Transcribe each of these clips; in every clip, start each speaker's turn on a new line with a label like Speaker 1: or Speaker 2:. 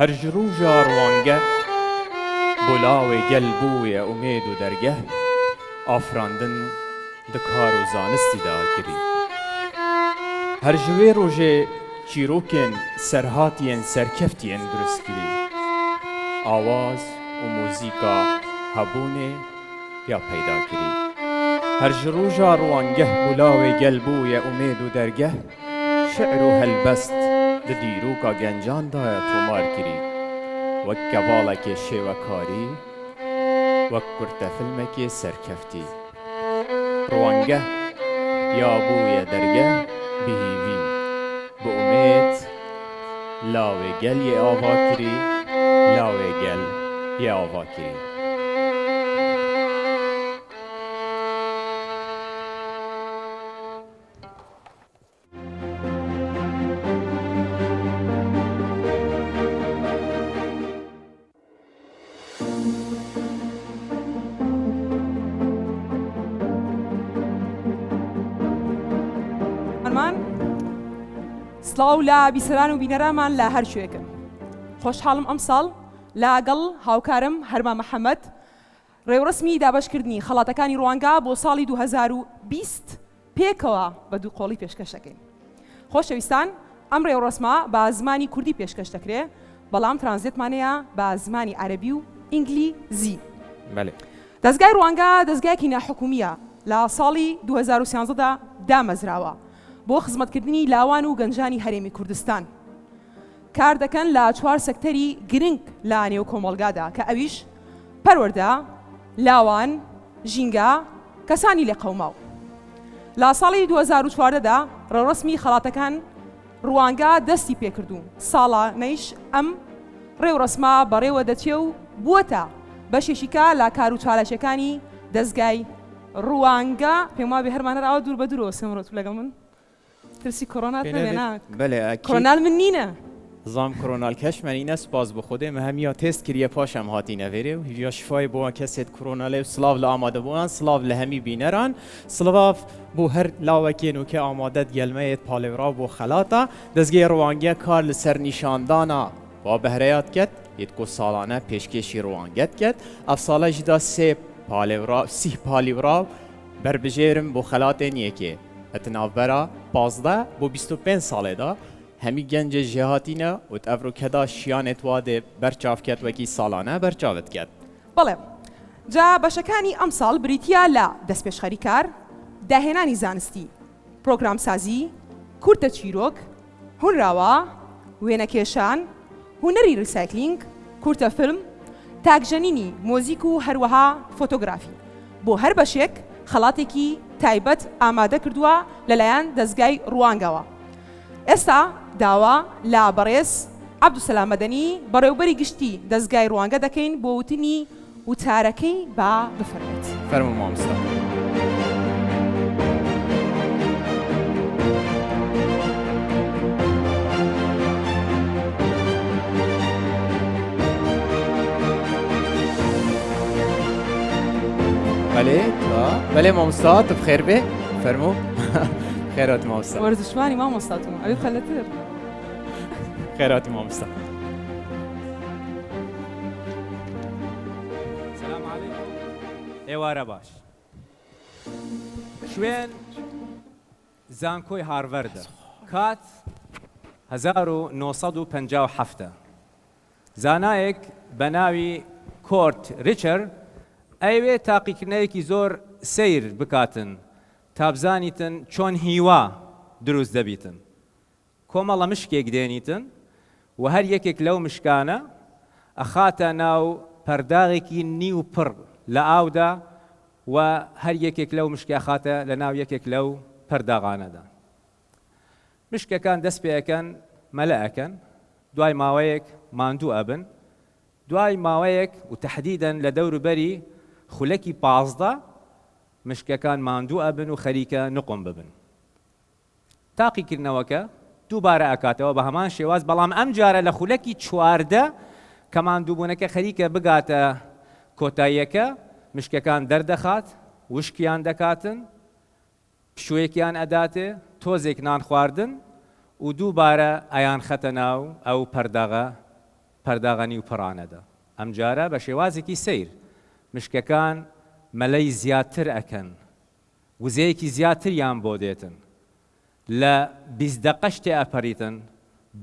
Speaker 1: هەر ژڕوژە ڕوانگە بۆلاوێ گەل بوویە ئومێد و دەرگە ئافراندن دکار و زانستیدا کردی هەر ژوێ ڕۆژێ چیرۆکێن سەرهاتیەن سەرکەفتیەن دروست کردی ئاواز و موزیکا هەبوونێ یا پەیدا کردی هەر ژڕوژە ڕوانگە بۆلاوێ گەل بوویە ئومێد و دەرگە شعر و هەلبەست لە دیرۆکا گەنجاندایە تۆمار کردی وەک کەڤاڵێکێ شێوەکاری وەک کورتەفیلمێکێ سەرکەفتی ڕوانگە یا بوویە دەرگە بهیڤی بە ئومێد لاوێ گەل یێ ئاوا کردی لاوێ گەل یێ ئاوا کردی
Speaker 2: سڵاو لە بیسەران و بینەرانمان لە هەر شوێکن خۆشحاڵم ئەم ساڵ لەگەڵ هاوکارم هەرما محەممەد ڕێوڕسمی دابەشکردنی خەڵاتەکانی ڕوانگە بۆ ساڵی 2020 پێکەوە بە دوو قۆڵی پێشکەشەکەین خۆشەویستان ئەم ڕێوڕسمە بە زمانی کوردی پێشکەش دەکرێت بەڵام ترانزیتمانەیە بە زمانی عەرەبی و ئینگلیزی دەستگای ڕوانگە دەستگایەکی ناحکومیە لە ساڵی 2013دا دامەزراوە بۆ خزمەتکردنی لاوان و گەنجانی هەرێمی کوردستان کار دەکەن لە 4 سەکتەری گرنگ لە نێو کۆمەڵگادا کە ئەویش پەروەردە لاوان ژینگە کەسانی لێ قەوماو لە ساڵی 2014دا ڕێوڕسمی خەڵاتەکان ڕوانگە دەستی پێکردوون ساڵانەیش ئەم ڕێوڕسمە بەڕێوە دەچێ و بووەتە بەشێشیکە لە کار و چالەشەکانی دەستگای ڕوانگە پێم وابێ هەرمان هەراوە دوور بە دوورەوە سێمڕۆ تو لەگەڵ من ترسی کۆرۆنات نەبێنا کۆرۆنال من نینە
Speaker 1: زام کۆرۆنال کەشمەنینە سپاس بۆ خودێ مە هەمیە تێست کردیە پاشەم هاتینە وێرێ و هیویا شفای بۆ کەسێت کۆرۆنالێ و سلااو لە ئامادەبووان سلااو لە هەمی بینەران سڵاف بۆ هەر لاوەکێن و کە ئامادەت گەلمەیەت پاڵێورا بۆ خەلاتە دەستگای ڕوانگە کار لەسەر نیشاندانە با بەهرەیات کرد یەتکۆ ساڵانە پێشکێشی ڕوانگەت کرد ئەف ساڵەژیدا سی پالیورا بربژێرم بۆ خەلاتێن یەکێ ئەتناوبەرە 15 بۆ 25 ساڵێدا هەمی گەنجە ژێهاتینە و ئەڤڕوکەدا شیانێت وادێ بەرچاوکەت وەکی ساڵانە بەرچاوت کرد
Speaker 2: بەڵێ جا بەشەکانی ئەم ساڵ بریتیا لە دەستپێشخەری کار داهێنانی زانستی پرۆگرامسازی کورتە چیرۆک هونراوە وێنەکێشان هونەری ریسایکلینگ کورتە فیلم تاکژەنینی مۆزیک و هەروەها فۆتۆگرافی بۆ هەر بەشێک خەڵاتێکی تایبەت ئامادە کردووە لەلایەن دەستگای ڕوانگەوە ئێستا داوا لا بەڕێز عەبدوسەلام مەدەنی بەڕێوەبەری گشتی دەستگای ڕوانگە دەکەین بۆ وتنی وتارەکەی با بفەرمێت
Speaker 1: فەرموو مامۆستا بەڵێ مامۆستا تو بخێر بێ فەرموو خێرات مامۆستا
Speaker 2: وەرزشمانی مامۆستاتون ئەوێ خەلەتر
Speaker 1: خێرات مامۆستا
Speaker 3: سلام عەلەیکم ئێوارە باش شوێن زانکۆی هاروەردە کات 1957 زانایەک بە ناوی کۆرت ریچەرد ئەیوێ تاقیکردنەوەیەکی زۆر سیر بکاتن تا بزانیتن چۆن هیوا دروست دەبیتن کۆمەڵە مشکێک دێنیتن و هەر یەکێک لەو مشکانە ئەخاتە ناو پەرداغێکی نیو پڕ لە ئاودا و هەر یەکێک لەو مشکێ خاتە لە ناو یەکێک لەو پەرداغانەدا مشکەکان دەست پێەکەن مەلەئەکەن دوای ماوەیەک ماندوو ئەبن دوای ماوەیەک و تەحدیدەن لە دەوروبەری خولەکی 15 مشکەکان ماندوو ئەبن و خەریکە نقم ببن تاقیکردنەوەکە دووبارە ئەکاتەوە بە هەمان شێواز بەڵام ئەم جارە لە خولەکی 14 کە ماندووبوونەکە خەریکە بگاتە کۆتاییەکە مشکەکان دەردەخات وشکیان دەکاتن پشوویەکیان ئەداتێ تۆزێک نان خواردن و دووبارە ئەیان خەتە ناو ئەو پەرداغە پەرداغەنی و پەڕانەدا. ئەم جارە بە شێوازێکی سیر مشکەکان مەلەی زیاتر ئەکەن، وزەیەکی زیاتریان بۆ دێتن، لە 20 دقە شتێ ئەپەریتن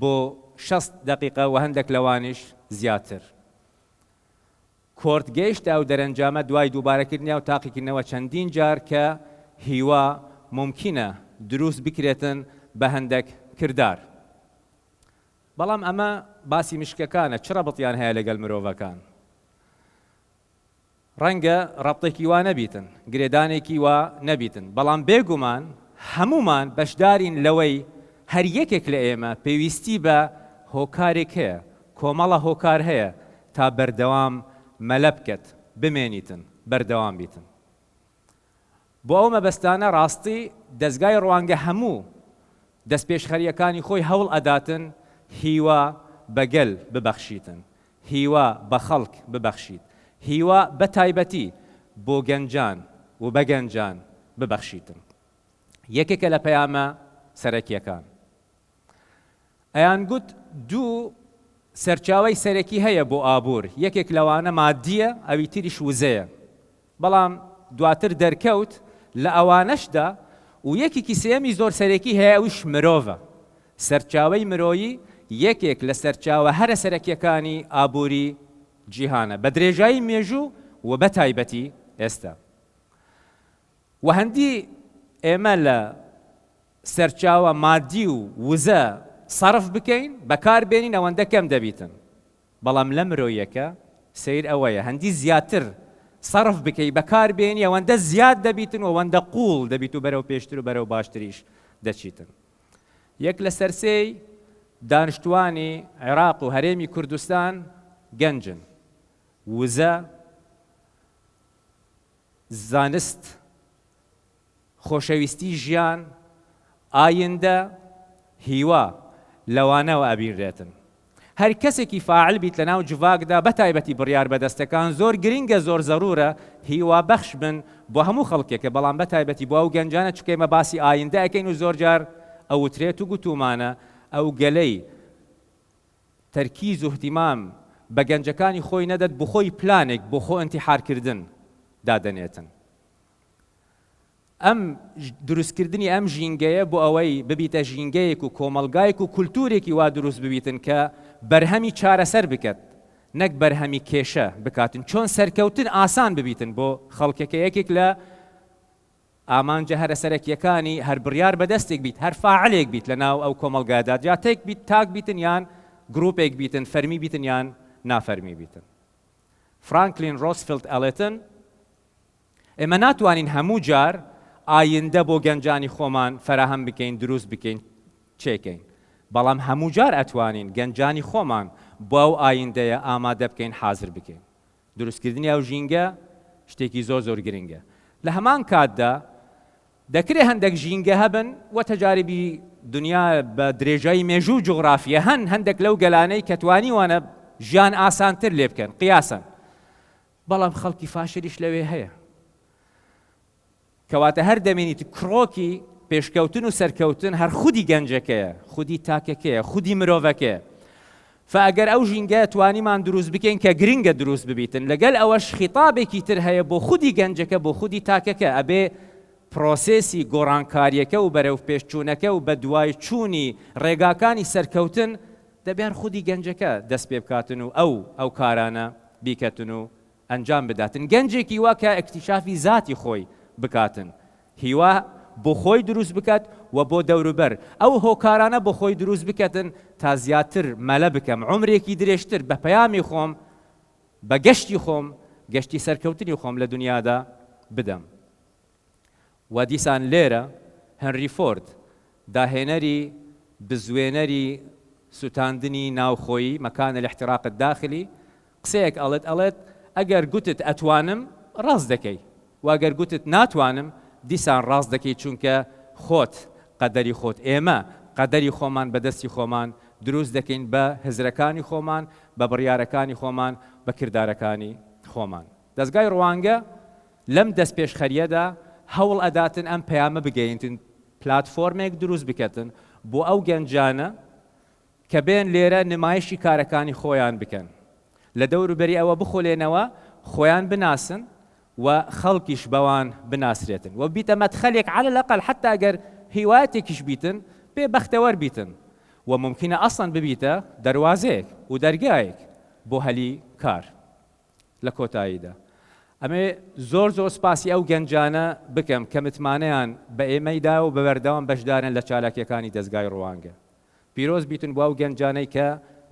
Speaker 3: بۆ 60 دقیقە و هەندێک لەوانیش زیاتر. کۆرت گەیشتە و دەرەنجامە دوای دووبارەکردنیا و تاقیکردنەوە چەندین جار کە هیوا ممکنە دروست بکرێتن بە هەندێک کردار. بەڵام ئەمە باسی مشکەکانە، چ ڕەبڵتیان هەیە لەگەڵ مرۆڤەکان؟ ڕەنگە ڕەبڵێکی وا نەبیتن، گرێدانێکی وا نەبیتن، بەڵام بێگومان هەمومان بەشدارین لەوەی هەر یەکێک لە ئێمە پێویستی بە هۆکارێک هەیە، کۆمەڵە هۆکار هەیە تا بەردەوام مەلە بکەت، بمێنیتن، بەردەوام بیتن. بۆ ئەو مەبەستانە ڕاستی دەستگای ڕوانگە هەموو دەستپێشخەریەکانی خۆی هەوڵ ئەداتن هیوا بەگەل ببەخشیتن، هیوا بە خەڵک ببەخشیت، هیوا بە تایبەتی بۆ گەنجان و بە گەنجان ببەخشیتن. یەکێکە لە پەیامە سەرەکیەکان. ئەیان گوت دوو سەرچاوەی سەرەکی هەیە بۆ ئابوور، یەکێک لەوانە مادیە، ئەوی تریش وزەیە، بەڵام دواتر دەرکەوت لە ئەوانەشدا و یەکێکی سێمی زۆر سەرەکی هەیە، ئەویش مرۆڤە. سەرچاوەی مرۆیی یەکێک لە سەرچاوە هەرە سەرەکیەکانی ئابووری جیهانە، بە درێژایی مێژوو و بە تایبەتی ئێستا. و هەندی ئێمە لە سەرچاوە مادی و وزە سەرف بکەین، بەکاربێنین، ئەوەندە کەم دەبیتن. بەڵام لە مرۆیەکە سیر ئەوەیە هەندی زیاتر سەرف بکەی، بەکاربێنی، ئەوەندە زیاد دەبیتن و ئەوەندە قوڵ دەبیت و بەرەو پێشتر و بەرەو باشتریش دەچیتن. یەک لە سەرسەی دانیشتوانی عێراق و هەرێمی کوردستان گەنجن، وزە، زانست، خۆشەویستی ژیان، ئایندە، هیوا لەوانەوە ئەبینرێتن. هەر کەسێکی فاعل بیت لە ناو جوواکدا بە تایبەتی بڕیار بەدەستەکان زۆر گرنگە، زۆر زەرورە هیوا بەخش بن بۆ هەموو خەڵکێکە، بەڵام بە تایبەتی بۆ ئەو گەنجانە چکە ئێمە باسی ئایندە ئەکەین و زۆر جار ئەوترێت و گوتومانە ئەو گەلەی تەرکیز و اهتیمام بە گەنجەکانی خۆی نەدەت، بۆ خۆی پلانێک بۆ خۆ ئەنتیحارکردن دادەنێتن. ئەم دروستکردنی ئەم ژینگەیە بۆ ئەوەی ببیتە ژینگەیەک و کۆمەلگایەک و کولتورێکی وا دروست ببیتن کە بەرهەمی چارەسەر بکات، نەک بەرهەمی کێشە بکاتن، چۆن سەرکەوتن ئاسان ببیتن بۆ خەڵکێکە. یەکێک لە ئامانجە هەرە سەرەکیەکانی هەر بڕیار بەدەستێک بیت، هەر فاعلێک بیت لە ناو ئەو کۆمەلگایدا، جا تێک بیت، تاک بیتن یان گروپێک بیتن، فەرمی بیتن یان نافەرمی بیتن. فرانکلین ڕۆزفلد ئەڵێتن ئێمە ناتوانین هەموو جار ئایندە بۆ گەنجانی خۆمان فەراهەم بکەین، دروست بکەین، چێکەین، بەڵام هەموو جار ئەتوانین گەنجانی خۆمان بۆ ئەو ئایندەیە ئامادە بکەین، حازر بکەین. دروستکردنی ئەو ژینگە شتێکی زۆر زۆر گرنگە. لە هەمان کاتدا دەکرێت هەندێک ژینگە هەبن و تەجاریبی دنیا بە درێژایی مێژوو جوغرافیە هەندێک لەو گەلانەی کە توانیوانە ژیان ئاسانتر لێ بکەن قیاسەن، بەڵام خەڵکی فاشریش لەوێ هەیە، کەواتە هەر دەمێنیت کڕۆکی پێشکەوتن و سەرکەوتن هەر خودی گەنجەکەیە، خودی تاکەکەیە، خودی مرۆڤەکەیە. فەئەگەر ئەو ژینگە توانیمان دروست بکەین کە گرنگە دروست ببیتن، لەگەل ئەوەش خیتابێکی تر هەیە بۆ خودی گەنجەکە، بۆ خودی تاکەکە، ئەبێ پرۆسێسی گۆڕانکاریەکە و بەرەو پێشچوونەکە و بە دوای چوونی ڕێگاکانی سەرکەوتن دەبێت خودی گەنجەکە دەست پێ بکاتن و ئەو کارانە بیکەتن و ئەنجام بداتن. گەنجێکی وا کە ئەکتیشافی ذاتی خۆی بکاتن، هیوا بۆ خۆی دروست بکات و بۆ دەوروبەر ئەو هۆکارانە بۆ خۆی دروست بکەتن تا زیاتر مەلە بکەم، عمرێکی درێژتر بە پەیامی خۆم، بە گەشتی خۆم، گەشتی سەرکەوتنی خۆم لە دنیادا بدەم. و دیسان لێرە هەنری فۆرد داهێنەری بزوێنەری سوتاندنی ناوخۆیی مەکانە الاحتراق الداخلی قسەیەک ئەڵێت ئەگەر گوتت ئەتوانم ڕاست دەکەی، واگەر گوتت ناتوانم دیسان ڕاست دەکەی، چونکە خۆت قەدەری خۆت، ئێمە قەدەری خۆمان بەدەستی خۆمان دروست دەکەین بە هزرەکانی خۆمان، بە بڕیارەکانی خۆمان، بە کردارەکانی خۆمان. دەستگای ڕوانگە لەم دەست پێشخەریەدا هەوڵ ئەداتن ئەم پەیامە بگەینتن، پلاتفۆرمێک دروست بکەتن بۆ ئەو گەنجانە کە بێن لێرە نمایشی کارەکانی خۆیان بکەن لە دەوروبەری ئەوە بخۆلێنەوە خۆیان بناسن و خەڵکیش بەوان بناسرێتن و بیتە مەدخەلێک على الأقل حتى ئەگەر هیوایەتێکیش بیتن بێ بەختەوەر بیتن و ممکنە ئەسڵەن ببیتە دەروازەیەک و دەرگایەک بۆ هەلی کار لە کۆتاییدا. ئەمێ زۆر سپاسی ئەو گەنجانە بکەم کە متمانەیان بە ئێمەیدا و بە بەردەوام بەشدارن لە چالاکیەکانی دەستگای ڕوانگە. پیرۆز بیتن بۆ ئەو گەنجانەی کە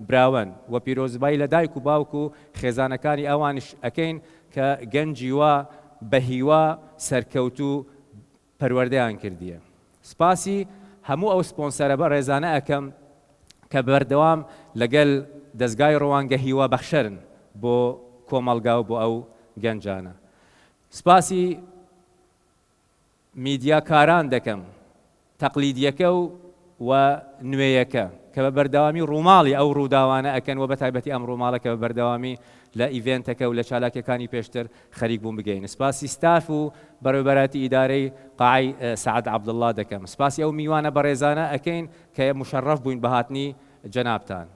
Speaker 3: براون و پیرۆزبایی لە دایک و باوک و خێزانەکانی ئەوانش ئەکەین کە گەنجی وا بە هیوا سەرکەوت و پەروەردەیان کردیە. سپاسی هەموو ئەو سپۆنسەرە بە ڕێزانە ئەەکەم کە بەردەوام لەگەل دەستگای ڕوانگە هیوا بەخشەرن بۆ کۆمەڵگا و بۆ ئەو گەنجانە. سپاسی میدیاکاران دەکەم تەقلیدیەکە و نوێیەکە کە بە بەردەوامی ڕووماڵی ئەو ڕووداوانە ئەکەن و بە تایبەتی ئەم ڕووماڵە کە بە بەردەوامی لە ئیڤێنتەکە و لە چالاکیەکانی پێشتر خەریک بوون بگەین. سپاسی ستاف و بەڕێوەبەراتی ئیدارەی قاعی سعد عەبدوڵڵا دەکەم. سپاسی ئەو میوانە بەڕێزانە ئەکەین کە مشەڕەف بووین بە هاتنی جەنابتان.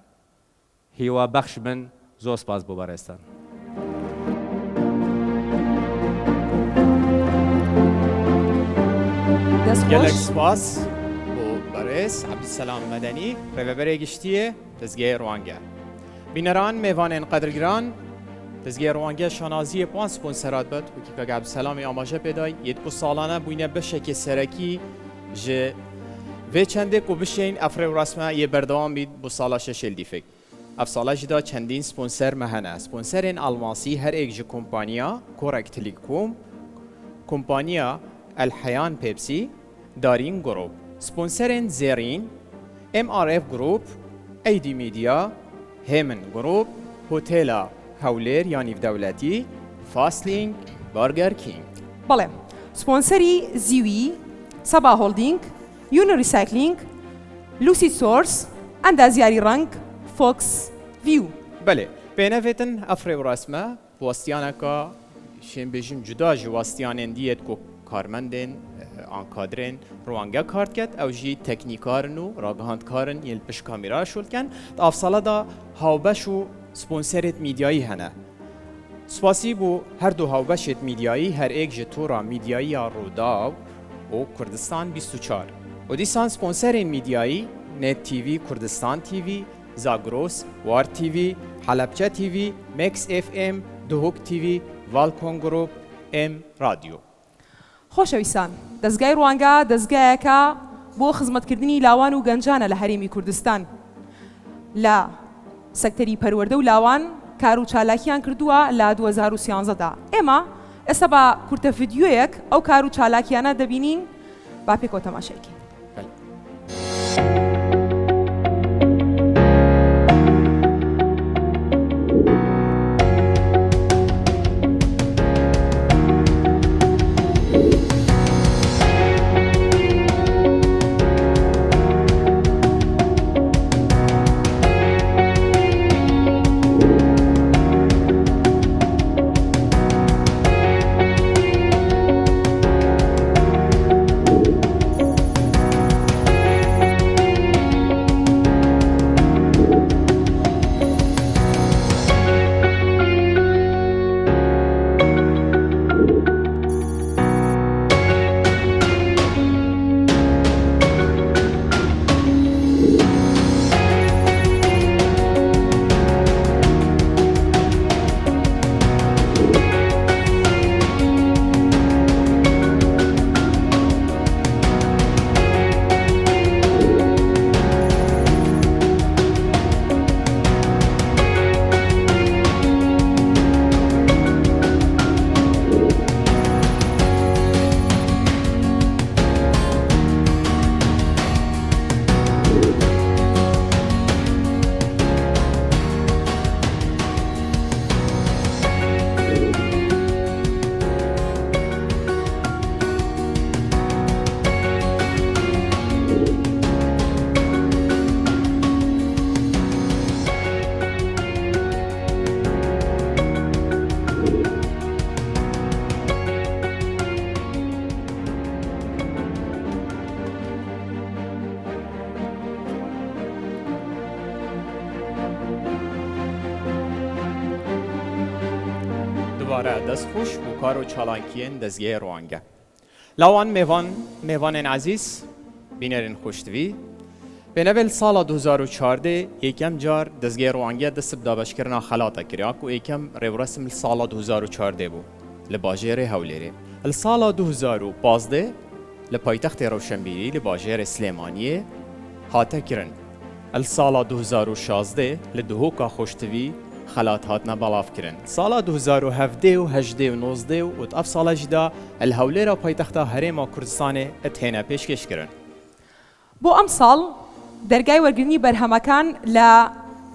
Speaker 3: هیوا بەخش بن. زۆر سپاس بۆ بەڕێستان.
Speaker 1: gelek spas bu barês Abdüselam Medeni rêveberê giştiye tezgehê Rwange. Bîneran mêvanên qedrgiran tezgehê Rwange şanaziyê pan sponserat bid wekî ka Abdüselamê amaje pêday yê ku salane bûyne bişekê serekî ji vê çendê ku bişên Efrewrasme yê berdewam bît bu sala şeşêl dîfek. Ev sala jî da çendîn sponser me hene. Sponserên Almansî her ek ji kompanya Korek Telekom, kompanya El Hayan Pepsi, Darin Group, sponserên Zerîn, MRF Group, AD Media, Hemin Group, Hotela Hewlêr ya Nîvdewletî, Fastlink, Burger King.
Speaker 2: بەڵێ سپۆنسەری زیوی سەبا هۆڵدینگ یونی ریسایکلینگ لوسی سۆرس ئەندازیاری ڕنگ فۆکس ڤیو.
Speaker 1: Belê, pênevêtin Efrewrasme wastiyaneka şên bêjim cuda ji wastiyanên diyet ku karmendên ankadrên Rwange kart ket ew jî teknîkarin û ragihandkarin yên li piş kamîra şûlken av sala da hawbeş û sponserê mîdyayî hene. Spasî bû her du hawbeşê mîdyayî her ek ji tora mîdyayî ya Rûdaw û Kurdistan 24. û dîsan sponserên mîdyayî Net TV, Kurdistan TV, Zagros, War TV, Halepçe TV, Max FM, Duhok TV, Valkon Group, M Radio.
Speaker 2: خۆشەویستان دەستگای ڕوانگە دەستگایەکە بۆ خزمەتکردنی لاوان و گەنجانە لە هەرێمی کوردستان. لە سەکتەری پەروەردە و لاوان کار و چالاکیان کردووە لە 2013دا. ئێمە ئێستا بە کورتە ڤیدیۆیەک ئەو کار و چالاکیانە دەبینین با پێکەوە تەماشایکەین.
Speaker 1: کارە دەستخۆش و کار و چاڵانکیên دەستگەیە ڕوانگە. لاوان میوانên عزیز بینەرên خۆشتوی بێنەڤێل ساڵا 2014 یەکەم جار دەستگەی ڕوانگە دەست بە دابەشکردنا خەلاتە کرا و یەکەم ڕێوڕەسم ساڵا 2014 بوو لە باژێرê هەولێرê. لە ساڵا 2015 لە پایتەختی ڕەوشەمبیری لە باژێرê سلێمانیê هاتە kirin. لە ساڵا 2016 لە دهۆکا خۆشتوی خەلات هاتنە بەڵاوکردن. ساڵا 2017 و 2018 و 2019 و ئەف ساڵەشدا لە هەولێرە پایتەختە هەرێما کوردستانê ئەتهێنە پێشکەشکردن.
Speaker 2: بۆ ئەم ساڵ دەرگای وەرگرتنی بەرهەمەکان لە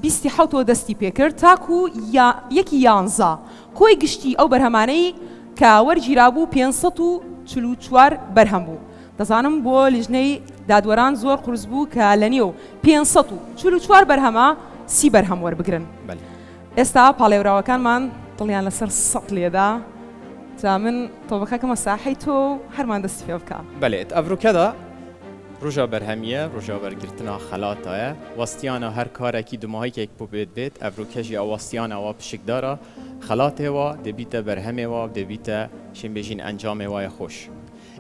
Speaker 2: 27 دەستی پێکرد تاکو یەکی 11 کۆی گشتی ئەو بەرهەمانەی کە وەرگیرابوو 544 بەرهەم بوو. دەزانم بۆ لیژنەی دادوەران زۆر قورس بوو کە لە نێو 544 بەرهەمە 30 بەرهەم وەربگرن. ئێستا پاڵێوراوەکانمان دڵیان لەسەر 100 لێدا تا من تۆبەکەکەمە ساحەی تۆ هەرمان دەستی پێ بکە.
Speaker 1: بەڵێت ئەڤروکەدا ڕۆژا بەرهەمیە ڕۆژا وەرگرتنا خەلاتایە وەستیانە هەر کارێکی دوماهیکێک بۆ بێت بێت ئەڤروکەژی ئەوەستیانەوە پشکدارە خەلاتێەوە دەبیتە بەرهەمێەوە دەبیتە شێنبێژین ئەنجامێوایە خۆش.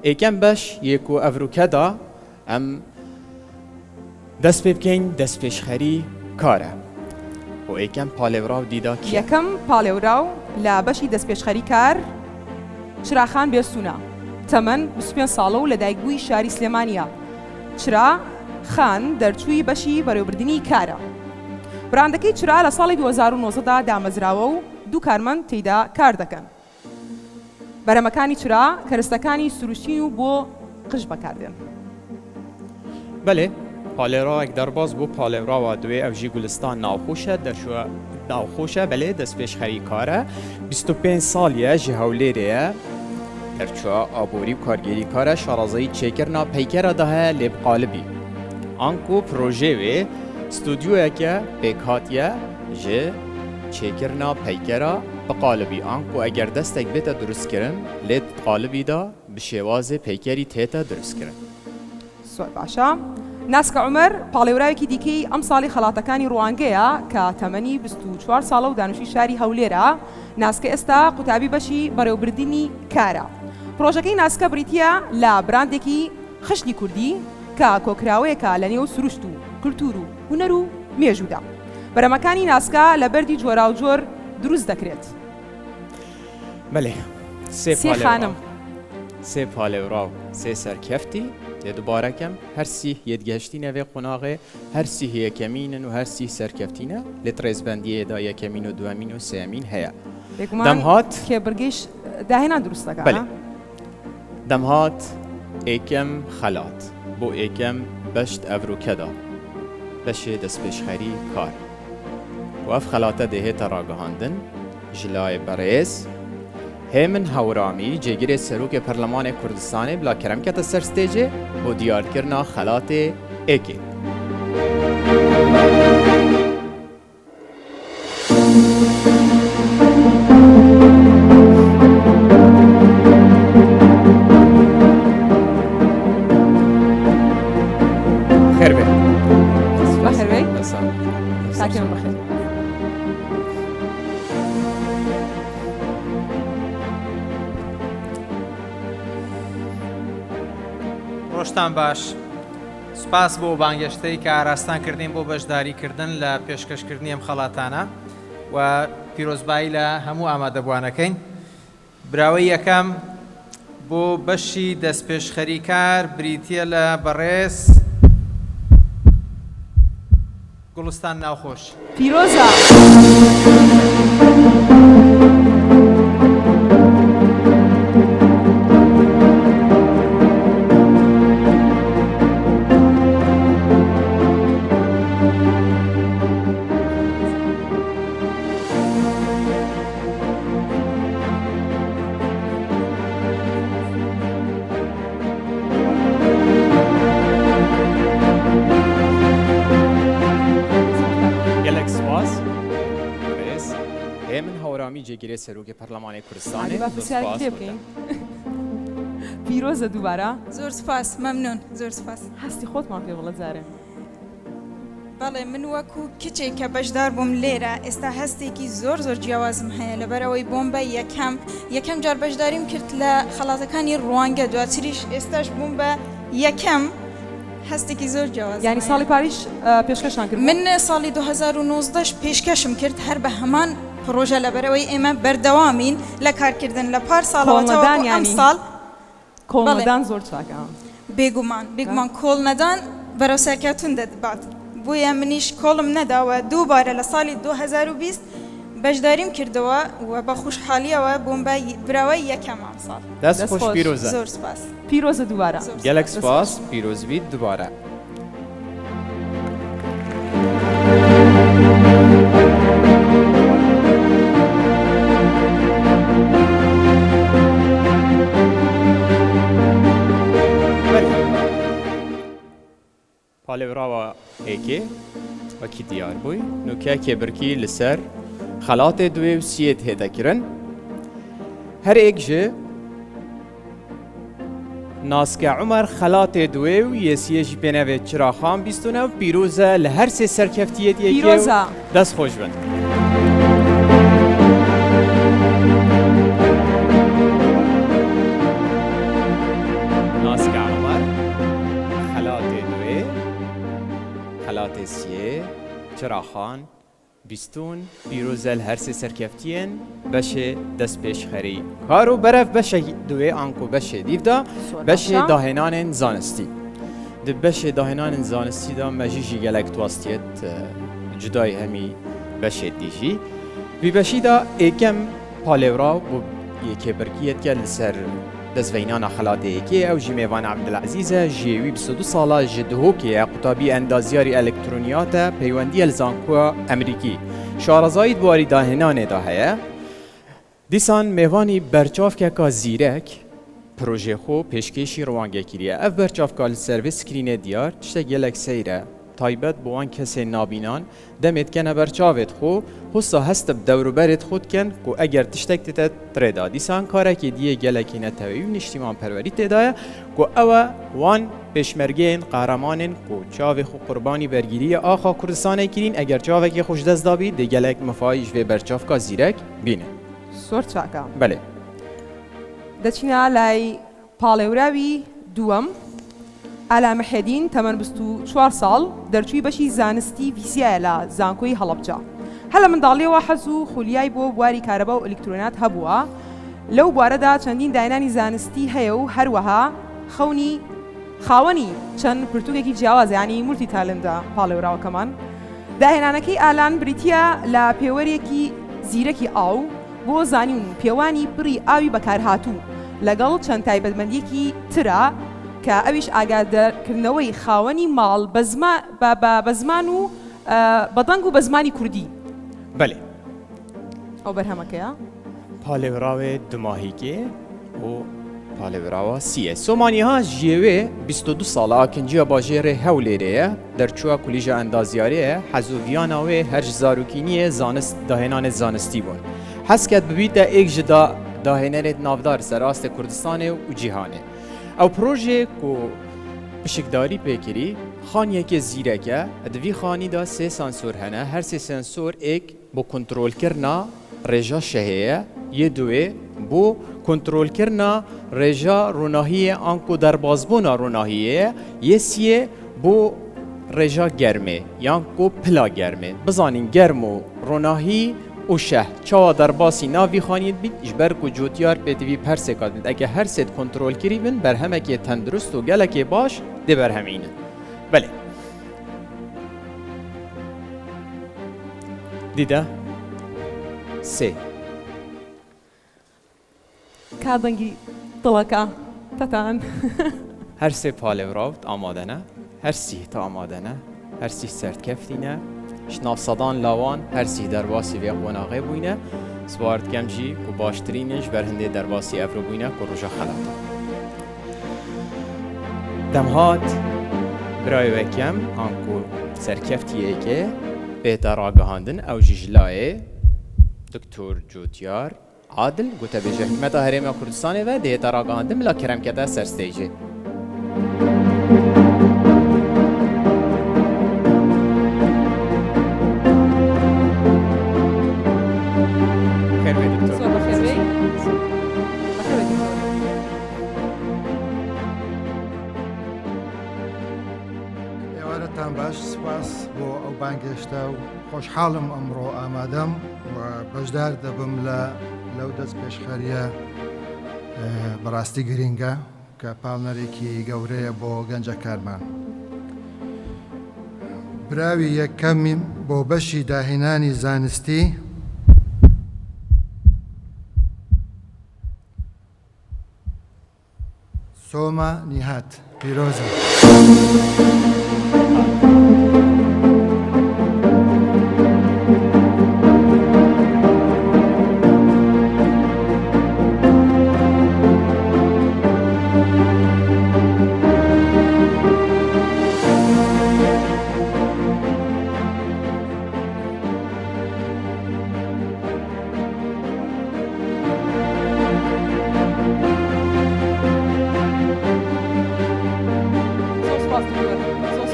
Speaker 1: ئێکەم بەش یەک و ئەڤروکەدا ئەم دەست پێ بکەین دەست پێشخەری کارە. و ئێکەم پاڵێوراو دیدا
Speaker 2: یەکەم پاڵێوراو لە بەشی دەستپێشخەری کار چراخان بێسوونە تەمەن 25 ساڵە و لە دایکبووی شاری سلێمانیە. چرا خان دەرچووی بەشی بەڕێوەبردننی کارە. براندەکەی چرا لە ساڵی 2009دا دامەزراوە و دوو کارمەند تێیدا کار دەکەن. بەرەمەکانی چرا کەرستەکانی سروشتین و بۆ قژ بەکاردێن.
Speaker 1: بەڵێ پاڵێراوێک دەرباز بۆ پاڵێراوە دوێ ئەوژی گولستان ناوخۆشە دەرچووە ناوخۆشە بەلێ دەستپێشخەری کارە 25 ساڵیە ژی هەولێرەیە دەرچووە ئابۆری و کارگێری کارە شارەزایی چێکردنا پەیکەرە دەهەیە لێبقالبی. ئانکو پرۆژێوێ ستودیۆیەکە پێکهاتیە ژێ چێکردنا پەیکەرە بقالبی ئانکو ئەگەر دەستێک بێتە دروستکردن لێت قالبیدا بە شێوازێ پەیکەری تێتە دروستکردن.
Speaker 2: زۆر باشە. ناسکە عومەر پاڵێوراوێکی دیکەی ئەم ساڵی خەڵاتەکانی ڕوانگەیە کە تەمەنی 24 ساڵە و دانوشی شاری هەولێرە. ناسکە ئێستا قوتابی بەشی بەڕێوەبردننی کارە. پرۆژەکەی ناسکە بریتە لە براندێکی خشتی کوردی کە کۆکراوەیەکە لە نێو سروشت و کولتور و هونەر و مێژوودا. بەرەمەکانی ناسکە لە بەردی جۆرا و جۆر دروست دەکرێت.
Speaker 1: بەڵێ سێ پاڵێوراو سێ سەرکەفتی تێدوبارەکەم هەرسی یەدگەشتی نەوێ قۆناغێ هەرسی هەیەکەمینن و هەرسی سەرکەفتینە لێ ڕێزبەندیەدا یەکەمین و دووەمین و سێمین هەیە. دەمهات
Speaker 2: کێبرگەیش داهێنان دروستەکە.
Speaker 1: دەمهات ئێکەم خەلات بۆ ئێکەم بەشت ئەڤروکەدا بەشێ دەستپێشخەری کار. و ئەف خەلاتە دەهێتە ڕاگەهاندن ژلای بەڕێز هێمن هەورامی جێگیرێ سەرۆکێ پەرلەمانێ کوردستانê bila keremkete ser stêjê û diyarkirina xelatê êkê. Xêr be.
Speaker 2: Xêr be. Sakîn bixêr.
Speaker 4: ڕۆژتان باش سوپاس بۆ بانگەشتەی کە ئاراستانکردین بۆ بەشداریکردن لە پێشکەشکردنی ئەم خەڵاتانە و پیرۆزبایی لە هەموو ئامادەبوانەکەین. براوەی یەکەم بۆ بەشی دەستپێشخەری کار بریتیە لە بەڕێز گوڵستان ناوخۆش.
Speaker 2: پیرۆزە.
Speaker 1: جێگیرێ سەرۆکێ پەرلەمانی کوردستانê
Speaker 2: پیرۆزە دووبارە.
Speaker 5: زۆر سپاس مەمنون زۆر سپاس.
Speaker 2: هەستی خۆتمان پێ بڵێ جارێ.
Speaker 5: بەڵێ من وەکو کچێک کە بەشدار بووم لێرە ئێستا هەستێکی زۆر زۆر جیاوازم هەیە لەبەرەوەی بۆمبە یەکەم جار بەشداریم کرد لە خەڵاتەکانی ڕوانگە دواتریش ئێستاش بووم بە یەکەم هەستێکی زۆر جیاواز
Speaker 2: یعنی ساڵی پاریش پێشکەشان کرد
Speaker 5: من ساڵی 2019 پێشکەشم کرد هەر بە هەمان پرۆژە لەبەرەوەی ئێمە بەردەوامین لە کارکردن لە پار ساڵەوەتەوە ئەم ساڵ
Speaker 2: کۆڵمەدان زۆر چاکە
Speaker 5: بێگومان کۆڵ نەدان بەرەو سەرکەوتون دەدبات بۆیە منیش کۆڵم نەداوە دووبارە لە ساڵی 2020 بەشداریم کردەوە و بە خوشحالیەوە بووم بە براوەی یەکەم ئەم ساڵ
Speaker 1: دەست خۆش پیرۆزە
Speaker 5: زۆر سپاس
Speaker 2: پیرۆزە دووبارە
Speaker 1: gelek spas pîroz bît dubare. Palêvrawa êkê wekî diyar bûy nûkekê birkî li ser xelatê duê û siyê hêde kirin. Her êk ji Naske Umer xelatê duê û yesiyê jî pênevê Çiraxan bîstûne û pîroz e li her sê serkeftiyê yekê
Speaker 2: Pîroza.
Speaker 1: dest xweş bin. Naske Umer xelatê duê xelatê siyê Çiraxan bîstûn pîroz e li her sê serkeftiyên beşê destpêşxerî kar û berev beşê duê an ku beşê dîv da beşê dahênanên zanistî. Di beşê dahênanên zanistî da me jî gelek twastiyet cudayî hemî beşê dijî. Vî beşî da êkem palêvra bû yekêbirkiyetke li ser dezveynana xelatê yekê ew jî mêvan Ebdilezîz e jê wî 22 sala ji dihokê ye qutabî endaziyarî elektroniyat e peywendiye li zankoya Emerîkî. Şarazayî dwarî dahênanê da heye. Dîsan mêvanî berçavkeka zîrek projê xwe pêşkêşî rawangê kiriye. Ev berçavka li ser vê skrînê diyar tiştek gelek seyr e. Taybet bo wan kesên nabînan demê dikene berçavê xwe hossa hest bi dewroberê xwe dikin ku eger tiştek tê tirê da. Dîsan karekê diyê gelekî netewî û niştîmanperwerî têda ye ku ew e wan pêşmergeyên qehremanên ku çavê xwe qurbanî bergîriya axa Kurdistanê kirîn eger çavekê xwe ji dest dabî dê gelek mifayî ji vê berçavka zîrek bîne.
Speaker 2: زۆر چاکە
Speaker 1: Belê.
Speaker 2: دەچینە لای پاڵێوراوی دووەم ئالا محەدین تەمەن 24 ساڵ دەرچووی بەشی زانستی ویسیایە لە زانکۆی هەڵەبجە هەر لە منداڵیەوە حەز و خولیای بۆ بواری کارەبا و ئەلکترۆنات هەبووە لەو بوارەدا چەندین داینانی زانستی هەیە و هەروەها خاوەنی چەند پرتوکێکی جیاواز ینی مولتی تالنتە پاڵێوراوەکەمان داهێنانەکەی ئالان بریتە لە پێوەرێکی زیرەکی ئاو بۆ زانین پێوانی پڕی ئاوی بەکارهاتوو لەگەڵ چەند تایبەتمەندیەکی ترە کە ئەویش ئاگادارکردنەوەی خاوەنی ماڵ بە زمان و بەدەنگ و بە زمانی کوردی
Speaker 1: Belê.
Speaker 2: ئەو بەرهەمەکەیە
Speaker 1: Palêvrawê dimahîkê û palêvrawa siyê. Somaniha jêwê 22 sala akinciya bajêrê Hewlêrê ye derçûya kulîja endaziyarê ye hezûviyana wê her ji zarokîniyê zanist dahênanê zanistî bûn. Hesket bibîte êk ji dahênerê navdar serastê Kurdistanê û cîhanê. Ew projê ku pişikdarî pêkirî xaniyekê zîrek e di vî xanî da sê sensor hene her sê sensor êk bo kontrolkirina rêja şehê ye yê duê bû kontrolkirina rêja ronahiyê an ku derbasbûna ronahiyê ye yê siyê bû rêja germê yan ku pila germê bizanîn germ û ronahî û şeh çawa derbasî navî xaniyê bîn ji ber ku cotiyar pêdivî persêka din eke her sêd kontrolkirî bin berhemekê tendurist û gelekê baş dê berhemînin. Belê. Dîde sê
Speaker 2: کا دەنگی دڵەکە تەتان
Speaker 1: her sê palêvrav amade ne her sîh te amade ne her sîh sertkefîne ji navsedan lawan her sîh derbasî vê qonaxê bûyne sbar dikem jî ku baştirînin ji ber hindê derbasî ev re bûyne ku roja xelata. Demhat birayê wekem an ku serkeftiyêkê bête ragihandin ew jî ji layê Diktor Cotiyar Adil gotebêje hikûmeta Herêma Kurdistanê ve dihêta ragihandin bila keremkete serstêjê. بێ دکتۆر.
Speaker 2: زۆر بەخێر بێ. بەخێر بێ دکتۆر.
Speaker 6: ئێوارەتان باش سپاس بۆ ئەو بانگێشتە و خۆشحاڵم ئەمڕۆ ئامادەم و بەشدار دەبم لەو دەست پێشخەریە بەڕاستی گرینگە کە پاڵنەرێکی گەورەیە بۆ گەنجەکارمان. براوی یەکەمیم بۆ بەشی داهێنانی زانستی سۆما نیهات پیرۆزە.